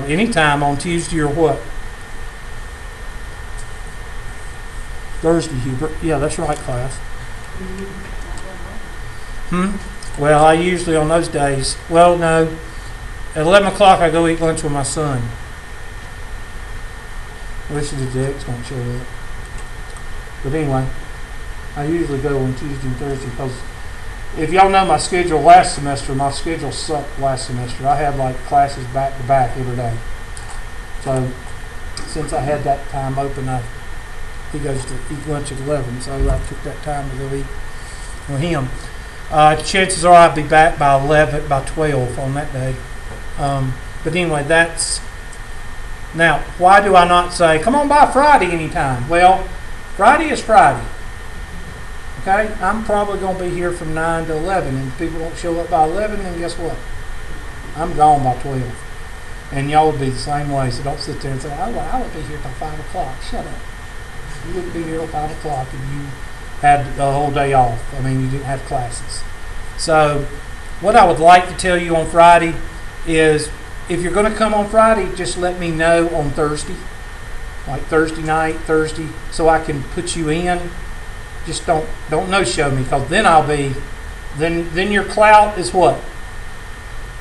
Anytime on Tuesday or what? Thursday, Hubert. Yeah, that's right, class. Well, I usually on those days, well, no. At 11 o'clock, I go eat lunch with my son. Wish the Dex don't show up. But anyway, I usually go on Tuesday and Thursday because if y'all know my schedule last semester, my schedule sucked last semester. I had like classes back to back every day. So since I had that time open, he goes to eat lunch at 11, so I took that time to go eat with him. Chances are I'll be back by 12 on that day. But anyway, that's... Now, why do I not say, come on by Friday anytime? Well, Friday is Friday. Okay? I'm probably going to be here from 9 to 11. And if people don't show up by 11, then guess what? I'm gone by 12. And y'all would be the same way. So don't sit there and say, oh, well, I would be here till 5 o'clock. Shut up. You wouldn't be here till 5 o'clock if you had the whole day off. I mean, you didn't have classes. So what I would like to tell you on Friday is if you're going to come on Friday, just let me know on Thursday. Like Thursday night, Thursday, so I can put you in. Just don't no-show me, because then I'll be, then your clout is what?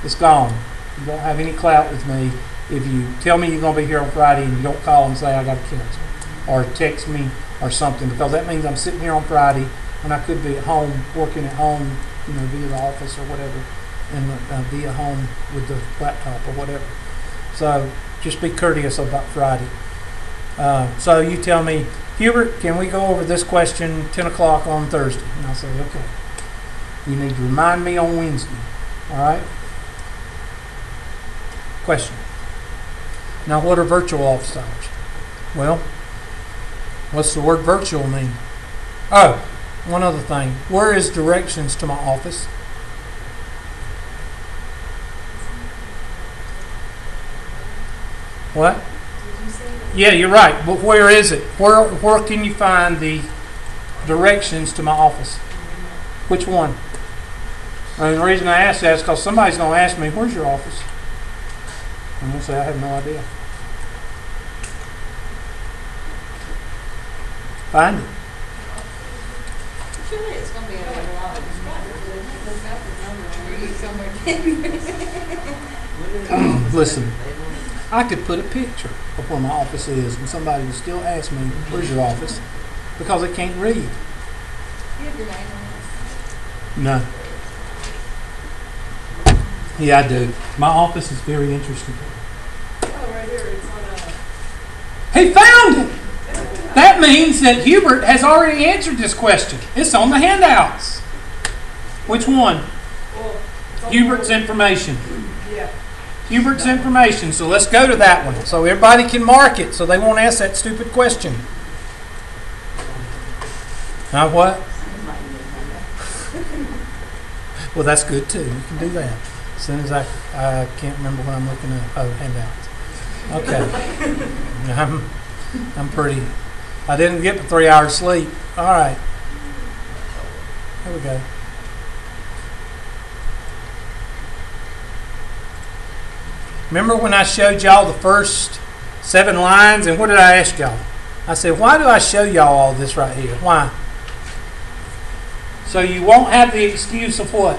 It's gone. You don't have any clout with me if you tell me you're going to be here on Friday and you don't call and say I got to cancel, or text me or something, because that means I'm sitting here on Friday when I could be at home, working at home, via the office or whatever, and be at home with the laptop or whatever. So just be courteous about Friday. So you tell me, Hubert, can we go over this question 10 o'clock on Thursday? And I'll say, okay. You need to remind me on Wednesday. All right? Question. Now, what are virtual office hours? Well, what's the word virtual mean? Oh, one other thing. Where is directions to my office? What? Yeah, you're right. But where is it? Where can you find the directions to my office? Which one? I mean, the reason I ask that is because somebody's going to ask me, where's your office? I'm going to say, I have no idea. Find it. Surely it's going to be a little lot. Look up the number. Listen, I could put a picture of where my office is and somebody would still ask me, where's your office? Because they can't read. You have your name on it. No. Yeah, I do. My office is very interesting. Oh, right here, it's on He found it! That means that Hubert has already answered this question. It's on the handouts. Which one? well, it's on Hubert's information. Yeah. Hubert's information. So let's go to that one. So everybody can mark it so they won't ask that stupid question. Now what? Well, that's good too. You can do that. As soon as I can't remember what I'm looking at. Oh, handouts. Okay. I'm pretty. I didn't get the 3 hours sleep. All right. Here we go. Remember when I showed y'all the first 7 lines, and what did I ask y'all? I said, why do I show y'all all this right here? Why? So you won't have the excuse of what?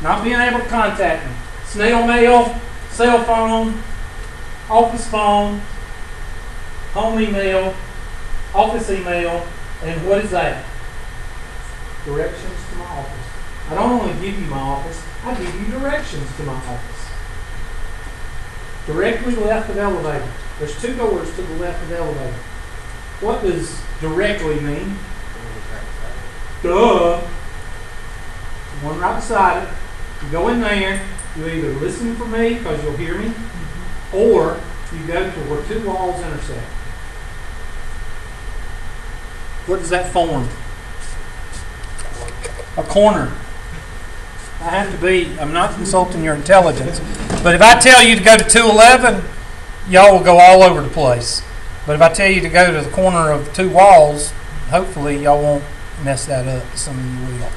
Not being able to contact me. Snail mail, cell phone, office phone, home email, office email, and what is that? Directions to my office. I don't only give you my office, I give you directions to my office. Directly left of elevator. There's 2 doors to the left of the elevator. What does directly mean? Duh. One right beside it. You go in there, you either listen for me because you'll hear me, or you go to where 2 walls intersect. What does that form? A corner. I have to be, I'm not consulting your intelligence, but if I tell you to go to 211, y'all will go all over the place. But if I tell you to go to the corner of 2 walls, hopefully y'all won't mess that up. Some of you will.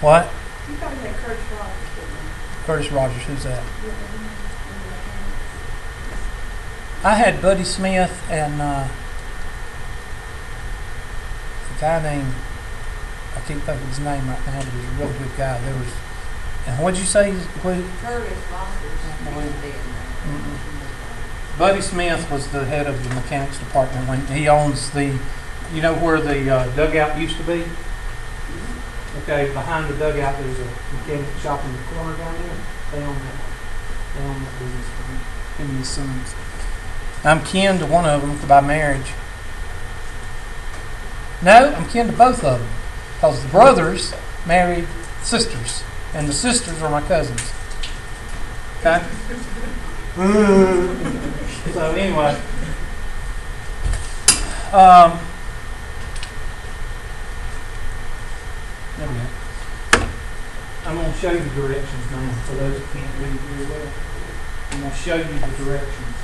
What? You probably had Curtis Rogers, didn't you? Curtis Rogers, who's that? I had Buddy Smith and a guy named, I can't think of his name right now, but he's a real good guy. There was, and what did you say? Curtis Rogers. Buddy Smith was the head of the mechanics department. When he owns the, you know where the dugout used to be? Okay, behind the dugout there's a mechanic shop in the corner down there. They own that. They own that business. Him and his sons. I'm kin to one of them by marriage. No, I'm kin to both of them. Because the brothers married sisters. And the sisters are my cousins. Okay? So anyway. There we go. I'm going to show you the directions now for those who can't read very well. I'm going to show you the directions.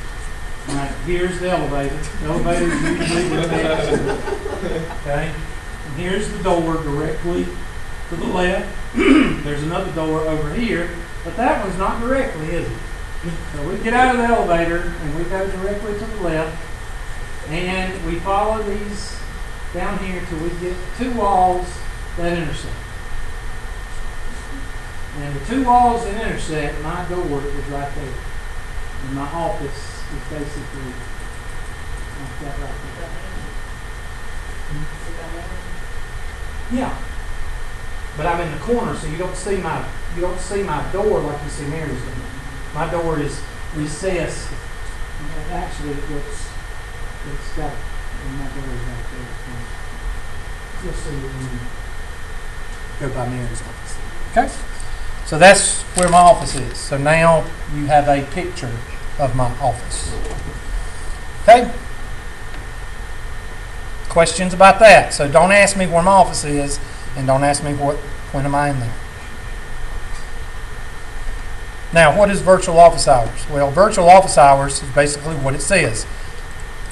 All right, here's the elevator. The elevator is usually the next. Okay? And here's the door directly to the left. There's another door over here, but that one's not directly, is it? So we get out of the elevator and we go directly to the left, and we follow these down here till we get two walls that intersect. And the two walls that intersect, my door is right there. And my office is basically like that right there. Yeah. But I'm in the corner, so you don't see my door like you see Mary's door. My door is recessed. Actually, it's got, and my door is right there. You'll see it when you go by Mary's office. Okay? So that's where my office is. So now you have a picture of my office. Okay? Questions about that? So don't ask me where my office is, and don't ask me when am I in there. Now, what is virtual office hours? Well, virtual office hours is basically what it says.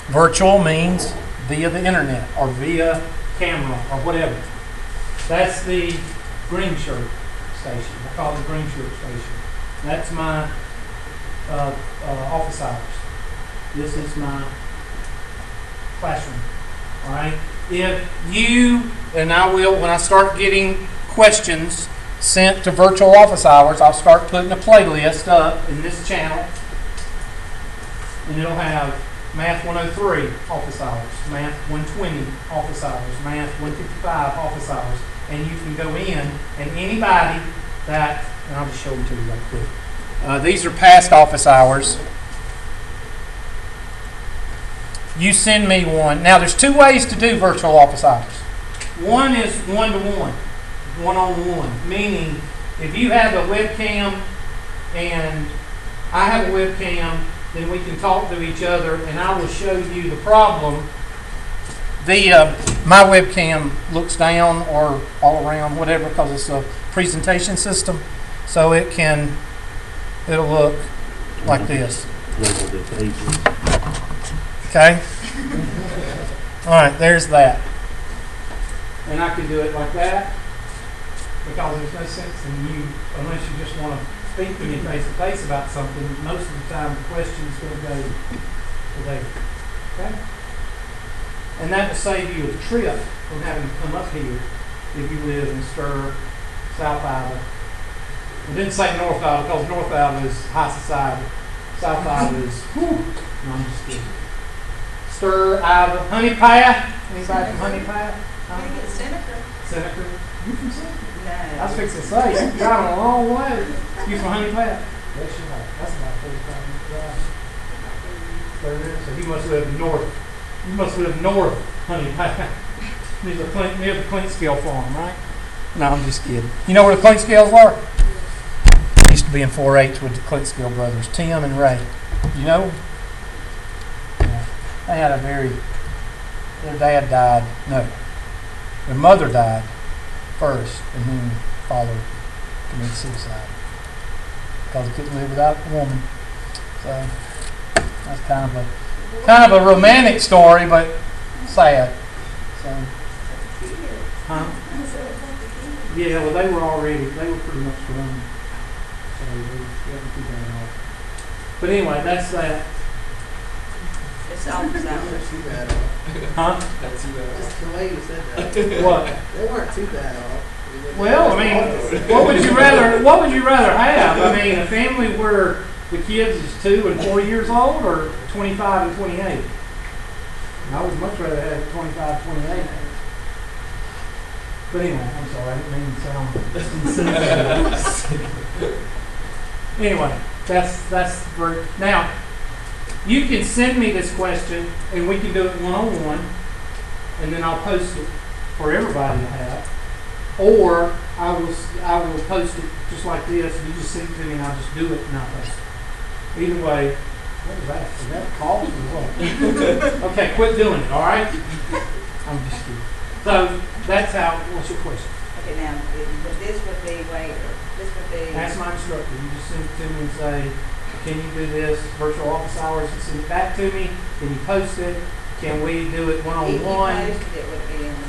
Virtual means via the internet or via camera or whatever. That's the green shirt station. I call it the green shirt station. That's my office hours. This is my classroom. All right. If you, and I will, when I start getting questions sent to virtual office hours, I'll start putting a playlist up in this channel, and it'll have Math 103 office hours, Math 120 office hours, Math 155 office hours, and you can go in, and anybody that, and I'll just show them to you right quick. These are past office hours. You send me one. Now, there's two ways to do virtual office hours. One is one-to-one, one-on-one, meaning if you have a webcam and I have a webcam, then we can talk to each other and I will show you the problem. My webcam looks down or all around, whatever, because it's a presentation system, so it'll look like this. Okay? All right, there's that. And I can do it like that, because there's no sense in you, unless you just want to speak to me face to face about something, most of the time the question's going to go to there. Okay? And that will save you a trip from having to come up here if you live in Stir, South Iowa. I didn't say North Iowa because North Iowa is high society. South Iowa is, whew, no, I'm just kidding. Stir, Iowa, Honey Path. Anybody from Honey Path? Maybe it's Seneca. Seneca. You from Seneca? No. I was fixing to say, you're driving a long way. You from Honey Path? Yes, you are. That's about 45 minutes drive. So you must live north. You must live north, Honey Path. Near the Clinkscale farm, right? No, I'm just kidding. You know where the Clinkscales are? I used to be in 4-H with the Clinkscale brothers, Tim and Ray. You know? Yeah. They had their dad died. No. Their mother died first, and then father committed suicide because he couldn't live without a woman. So that's kind of a romantic story, but sad. So, huh? Yeah, well, they were pretty much grown. So they haven't too bad off. But anyway, that's that. It's office hours. Too bad off. Huh? Not too bad off. Just the way you said that. What? They weren't too bad off. Well, I mean, what would you rather have? I mean, a family where the kids is 2 and 4 years old, or 25 and 28? I would much rather have 25, 28. But anyway, I'm sorry, I didn't mean to sound insensitive. Anyway, that's for now. You can send me this question, and we can do it one-on-one, and then I'll post it for everybody to have. Or I will post it just like this. You just send it to me, and I'll just do it, and I'll post it. Either way, What is that? Is that a call or what? Okay, quit doing it, all right? I'm just kidding. So that's how, what's your question? Okay, now, but this would be later, this would be. Ask my instructor. You just send it to me and say, can you do this virtual office hours? And send it back to me. Can you post it? Can we do it If you one-on-one? posted, it would be in the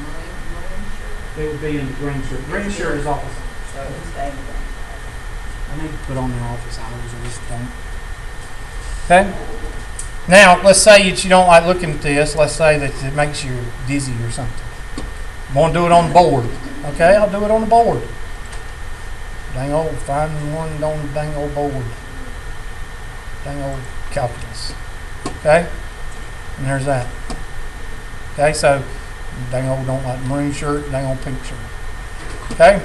marine shirt, It would be in the green shirt. Green shirt is office hours. so it would stay in the green. I need to put on the office hours. I just don't. Okay? Now, let's say that you don't like looking at this. Let's say that it makes you dizzy or something. I want to do it on the board. Okay, I'll do it on the board. Dang old, find one on the dang old board. Dang old calculus. Okay? And there's that. Okay, so dang old don't like maroon shirt, dang old pink shirt. Okay?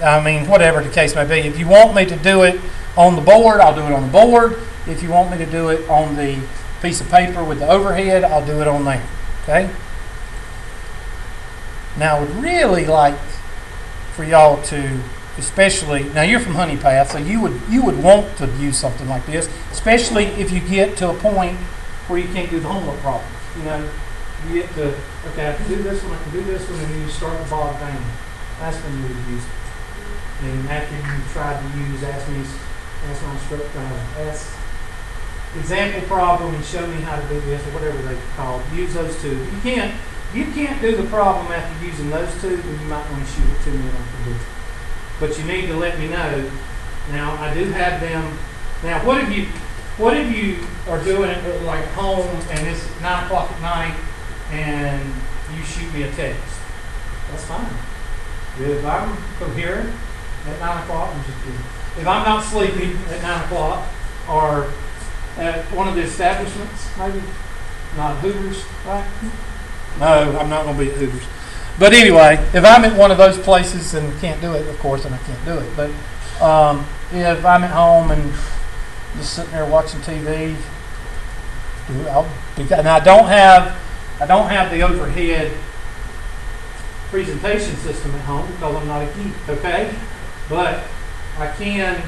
I mean, whatever the case may be. If you want me to do it on the board, I'll do it on the board. If you want me to do it on the piece of paper with the overhead, I'll do it on there. Okay? Now, I would really like for y'all to, especially, now you're from Honey Path, so you would want to use something like this, especially if you get to a point where you can't do the homework problems. You know, you get to, okay, I can do this one, I can do this one, and then you start to bog down. That's when you would use it. And after you tried to use ask my instructor, ask example problem and show me how to do this, or whatever they call it. Use those two. You can't do the problem after using those two, then you might want to shoot it to me and I can do it. But you need to let me know. Now, I do have them. Now, what if you are doing it like at home and it's 9 o'clock at night and you shoot me a text? That's fine. If I'm coherent at 9 o'clock, I'm just kidding. If I'm not sleeping at 9 o'clock or at one of the establishments, maybe, not Hooters, right? No, I'm not going to be at Hooters. But anyway, if I'm at one of those places and can't do it, of course, then I can't do it. But if I'm at home and just sitting there watching TV, and I don't have the overhead presentation system at home because I'm not a geek, okay? But I can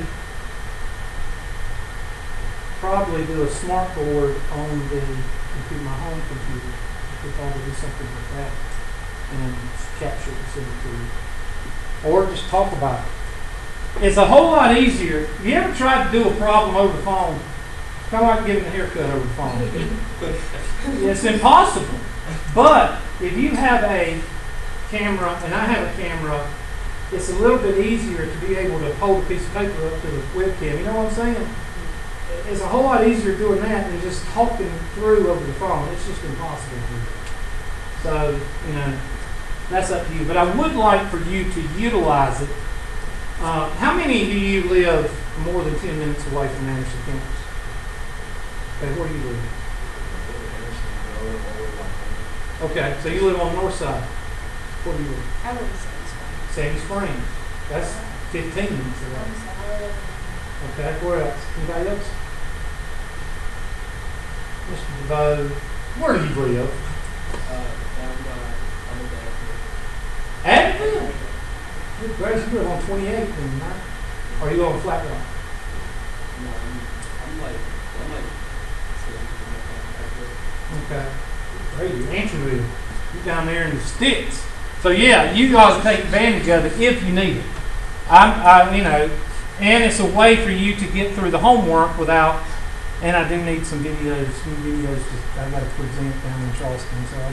probably do a smart board on my home computer. I could probably do something like that and capture it and send it to you. Or just talk about it. It's a whole lot easier. You ever tried to do a problem over the phone? It's kind of like getting a haircut over the phone. It's impossible. But if you have a camera, and I have a camera, it's a little bit easier to be able to hold a piece of paper up to the webcam. You know what I'm saying? It's a whole lot easier doing that than just talking through over the phone. It's just impossible to do. So, that's up to you. But I would like for you to utilize it. How many of you live more than 10 minutes away from Anderson campus? Okay, where do you live? Okay, so you live on the north side. Where do you live? I live in Sandy Sandy Springs. Springs. That's 15 minutes away. Okay, where else? Anybody else? Mr. DeVoe, where do you live? Advent? Good gracious, you live on 28th then, right? Or you live on Flat Rock? No, I'm like Okay. Great, Antroville. You're down there in the sticks. So yeah, you guys take advantage of it if you need it. And it's a way for you to get through the homework without, and I do need some videos. I got to present down in Charleston, so I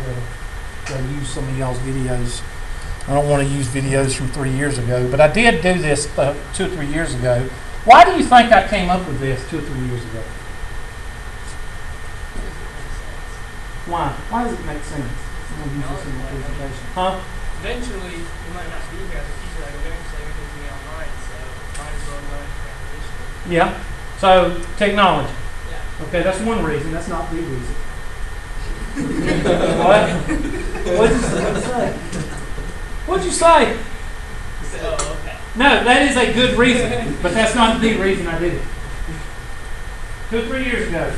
got to use some of y'all's videos. I don't want to use videos from 3 years ago, but I did do this 2 or 3 years ago. Why do you think I came up with this 2 or 3 years ago? Why? Why does it make sense? I'm going to use this in my presentation. Huh? Eventually, you might not be here in the future, like eventually everything's going to be online, so might as well learn transition. Yeah. So, technology. Yeah. Okay, that's one reason. That's not the reason. What? What'd you say? What'd you say? Oh, okay. No, that is a good reason, but that's not the reason I did it. 2 or 3 years ago.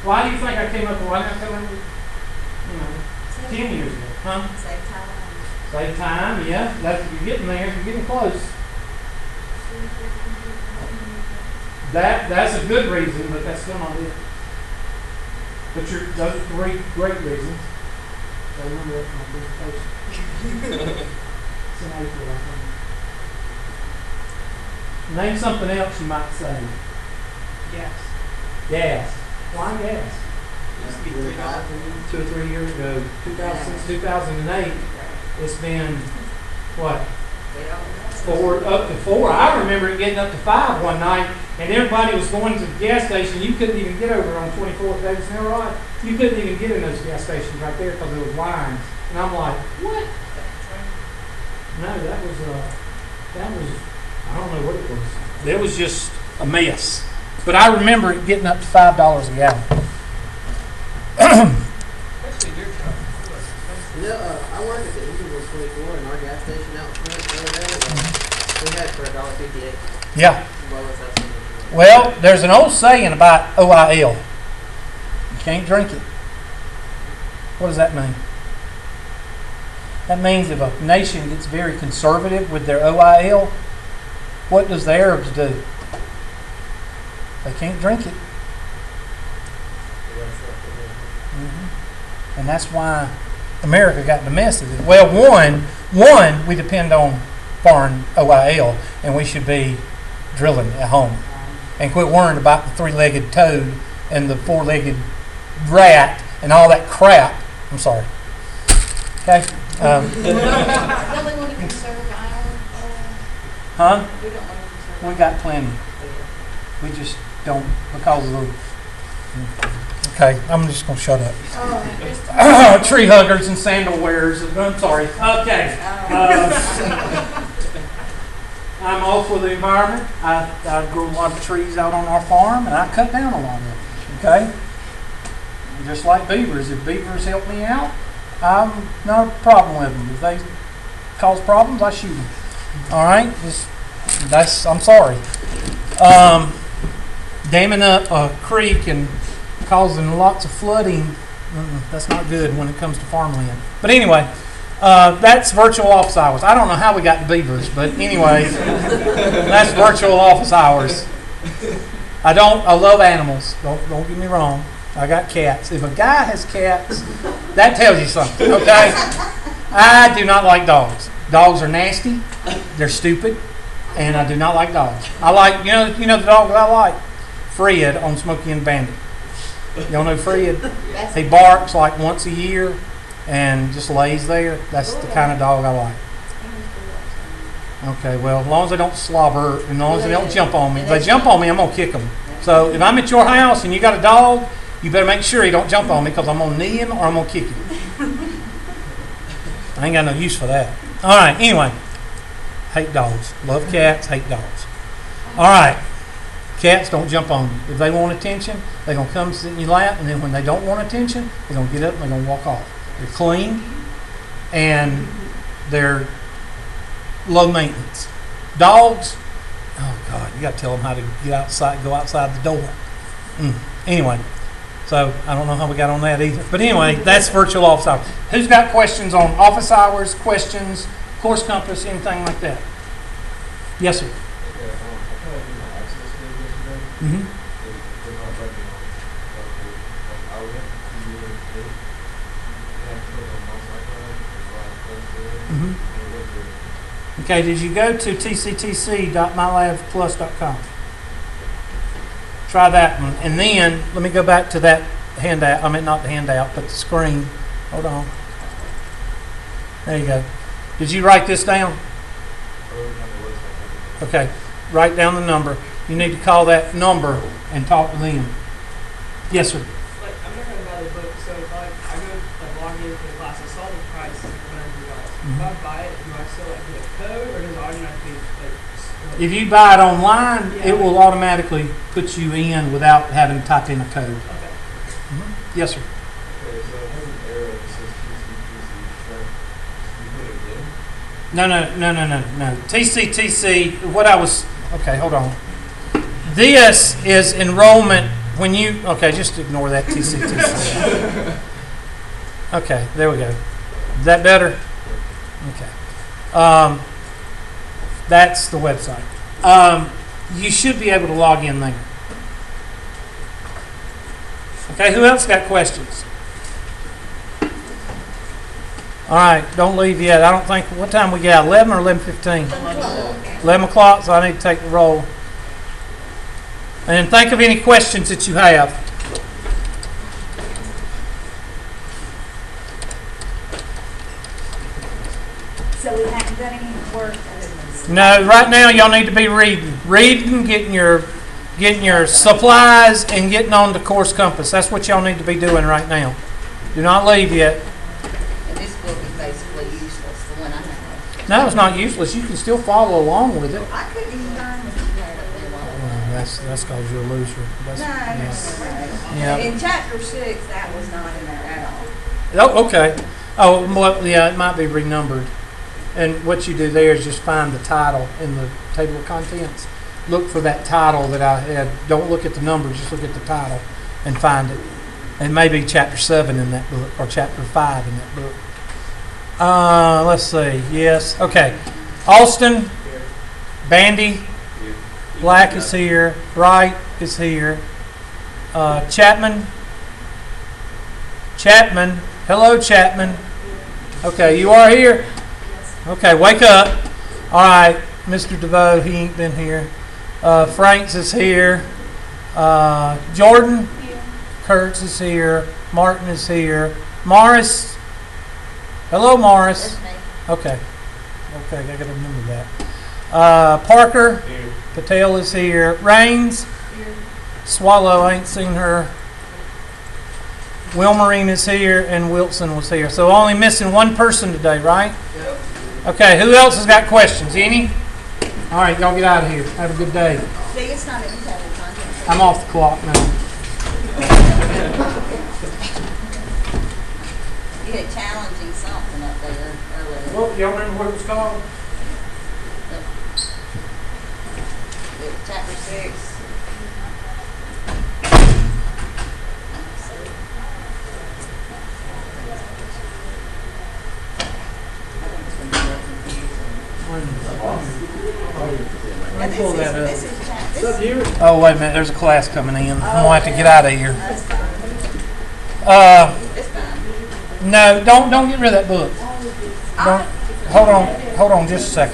Why do you think I came up with? Why did I come up with? 10 years ago, huh? Save time. Save time, yeah. That's you're getting there. You're getting close. That's a good reason, but that's still not it. But those are three great reasons. I remember that from my presentation. It's in April, I think. Name something else you might say. Yes. Gas. Why gas? Used to be $3. 2 or 3 years ago, since 2008, it's been, what, up to 4. I remember it getting up to 5 one night, and everybody was going to the gas station. You couldn't even get over on 24th Davis and Elrod. You couldn't even get in those gas stations right there because there was lines. And I'm like, what? No, that was, I don't know what it was. It was just a mess. But I remember it getting up to $5 a gallon. Especially your truck. You know, I work at the Eagleville 24, and our gas station out front the other day, we had for $1.58. Yeah. Well, what's that something? Well, there's an old saying about OIL. You can't drink it. What does that mean? That means if a nation gets very conservative with their OIL, what does the Arabs do? They can't drink it. And that's why America got the mess of it. Well, one, we depend on foreign OIL, and we should be drilling at home. And quit worrying about the three-legged toad and the four-legged rat and all that crap. I'm sorry. Okay? Don't we want to conserve our, Huh? we don't want to conserve. We got plenty. We just don't because of the... Okay, I'm just going to shut up. Tree huggers and sandal wearers. I'm sorry. Okay. I'm all for the environment. I grow a lot of trees out on our farm, and I cut down a lot of them. Okay? Just like beavers. If beavers help me out, I'm not a problem with them. If they cause problems, I shoot them. All right? I'm sorry. Damming up a creek and causing lots of flooding, that's not good when it comes to farmland. But anyway, that's virtual office hours. I don't know how we got to beavers, but anyways, that's virtual office hours. I love animals. Don't get me wrong. I got cats. If a guy has cats, that tells you something, okay? I do not like dogs. Dogs are nasty. They're stupid. And I do not like dogs. I like, you know the dog that I like? Fred on Smokey and the Bandit. Y'all know Fred? He barks like once a year and just lays there. That's the kind of dog I like. Okay, well, as long as they don't slobber and as long as they don't jump on me. If they jump on me, I'm going to kick them. So if I'm at your house and you got a dog, you better make sure he don't jump on me because I'm going to knee him or I'm going to kick him. I ain't got no use for that. All right, anyway. Hate dogs. Love cats, hate dogs. All right. Cats don't jump on you. If they want attention, they're going to come sit in your lap, and then when they don't want attention, they're going to get up and they're going to walk off. They're clean, and they're low maintenance. Dogs, oh God, you got to tell them how to get outside, go outside the door. Anyway, so I don't know how we got on that either. But anyway, that's virtual office hours. Who's got questions on office hours, questions, course compass, anything like that? Yes, sir. Mm-hmm. Okay, did you go to tctc.mylabplus.com? Try that one. And then, let me go back to that handout. I mean, not the handout, but the screen. Hold on. There you go. Did you write this down? Okay, write down the number. You need to call that number and talk to them. Yes, sir. Like, I'm not going to buy the book, so if I go log in for the class, I saw the price $100. If I buy it, do I still get a code, or does it automatically If you buy it online, it will automatically put you in without having to type in a code. Okay. Yes, sir. Okay, so it has an arrow that says TCTC. Can you put it again? No. TCTC, what I was, okay, hold on. This is enrollment when you, okay, just ignore that TCTC. Okay, there we go. Is that better? Okay. That's the website. you should be able to log in there. Okay, who else got questions? All right, don't leave yet. I don't think, what time we got, 11 or 11:15? 11 o'clock, so I need to take the roll. And think of any questions that you have. So we haven't done any work other than this. No, right now y'all need to be reading, getting your supplies, and getting on the course compass. That's what y'all need to be doing right now. Do not leave yet. And this book is basically useless, the one I have. No, it's not useless. You can still follow along with it. I couldn't even learn what you had up there while That's because you're a loser. That's, No, yes. no. Yeah. In chapter 6, that was not in there at all. Oh, okay. Oh, well, yeah, it might be renumbered. And what you do there is just find the title in the table of contents. Look for that title that I had. Don't look at the number, just look at the title and find it. And maybe chapter 7 in that book, or chapter 5 in that book. Let's see. Yes. Okay. Austin, Bandy, Black is here. Wright is here. Chapman. Hello, Chapman. Okay, you are here? Okay, wake up. All right, Mr. DeVoe, he ain't been here. Franks is here. Jordan. Kurtz is here. Martin is here. Morris. Hello, Morris. That's me. Okay. Okay, I gotta remember that. Parker. Here. Patel is here. Raines. Swallow, I ain't seen her. Wilmarine is here, and Wilson was here. So only missing one person today, right? Yep. Okay, who else has got questions? Any? All right, y'all get out of here. Have a good day. See, it's not in the table of contents. I'm off the clock now. You had challenging something up there earlier. Well, y'all remember what it was called? Chapter 6. Let me pull that up. This is chapter. This, Oh, wait a minute. There's a class coming in. I'm going to have to get out of here. that's fine. It's fine. No, don't get rid of that book. Don't, hold on just a second.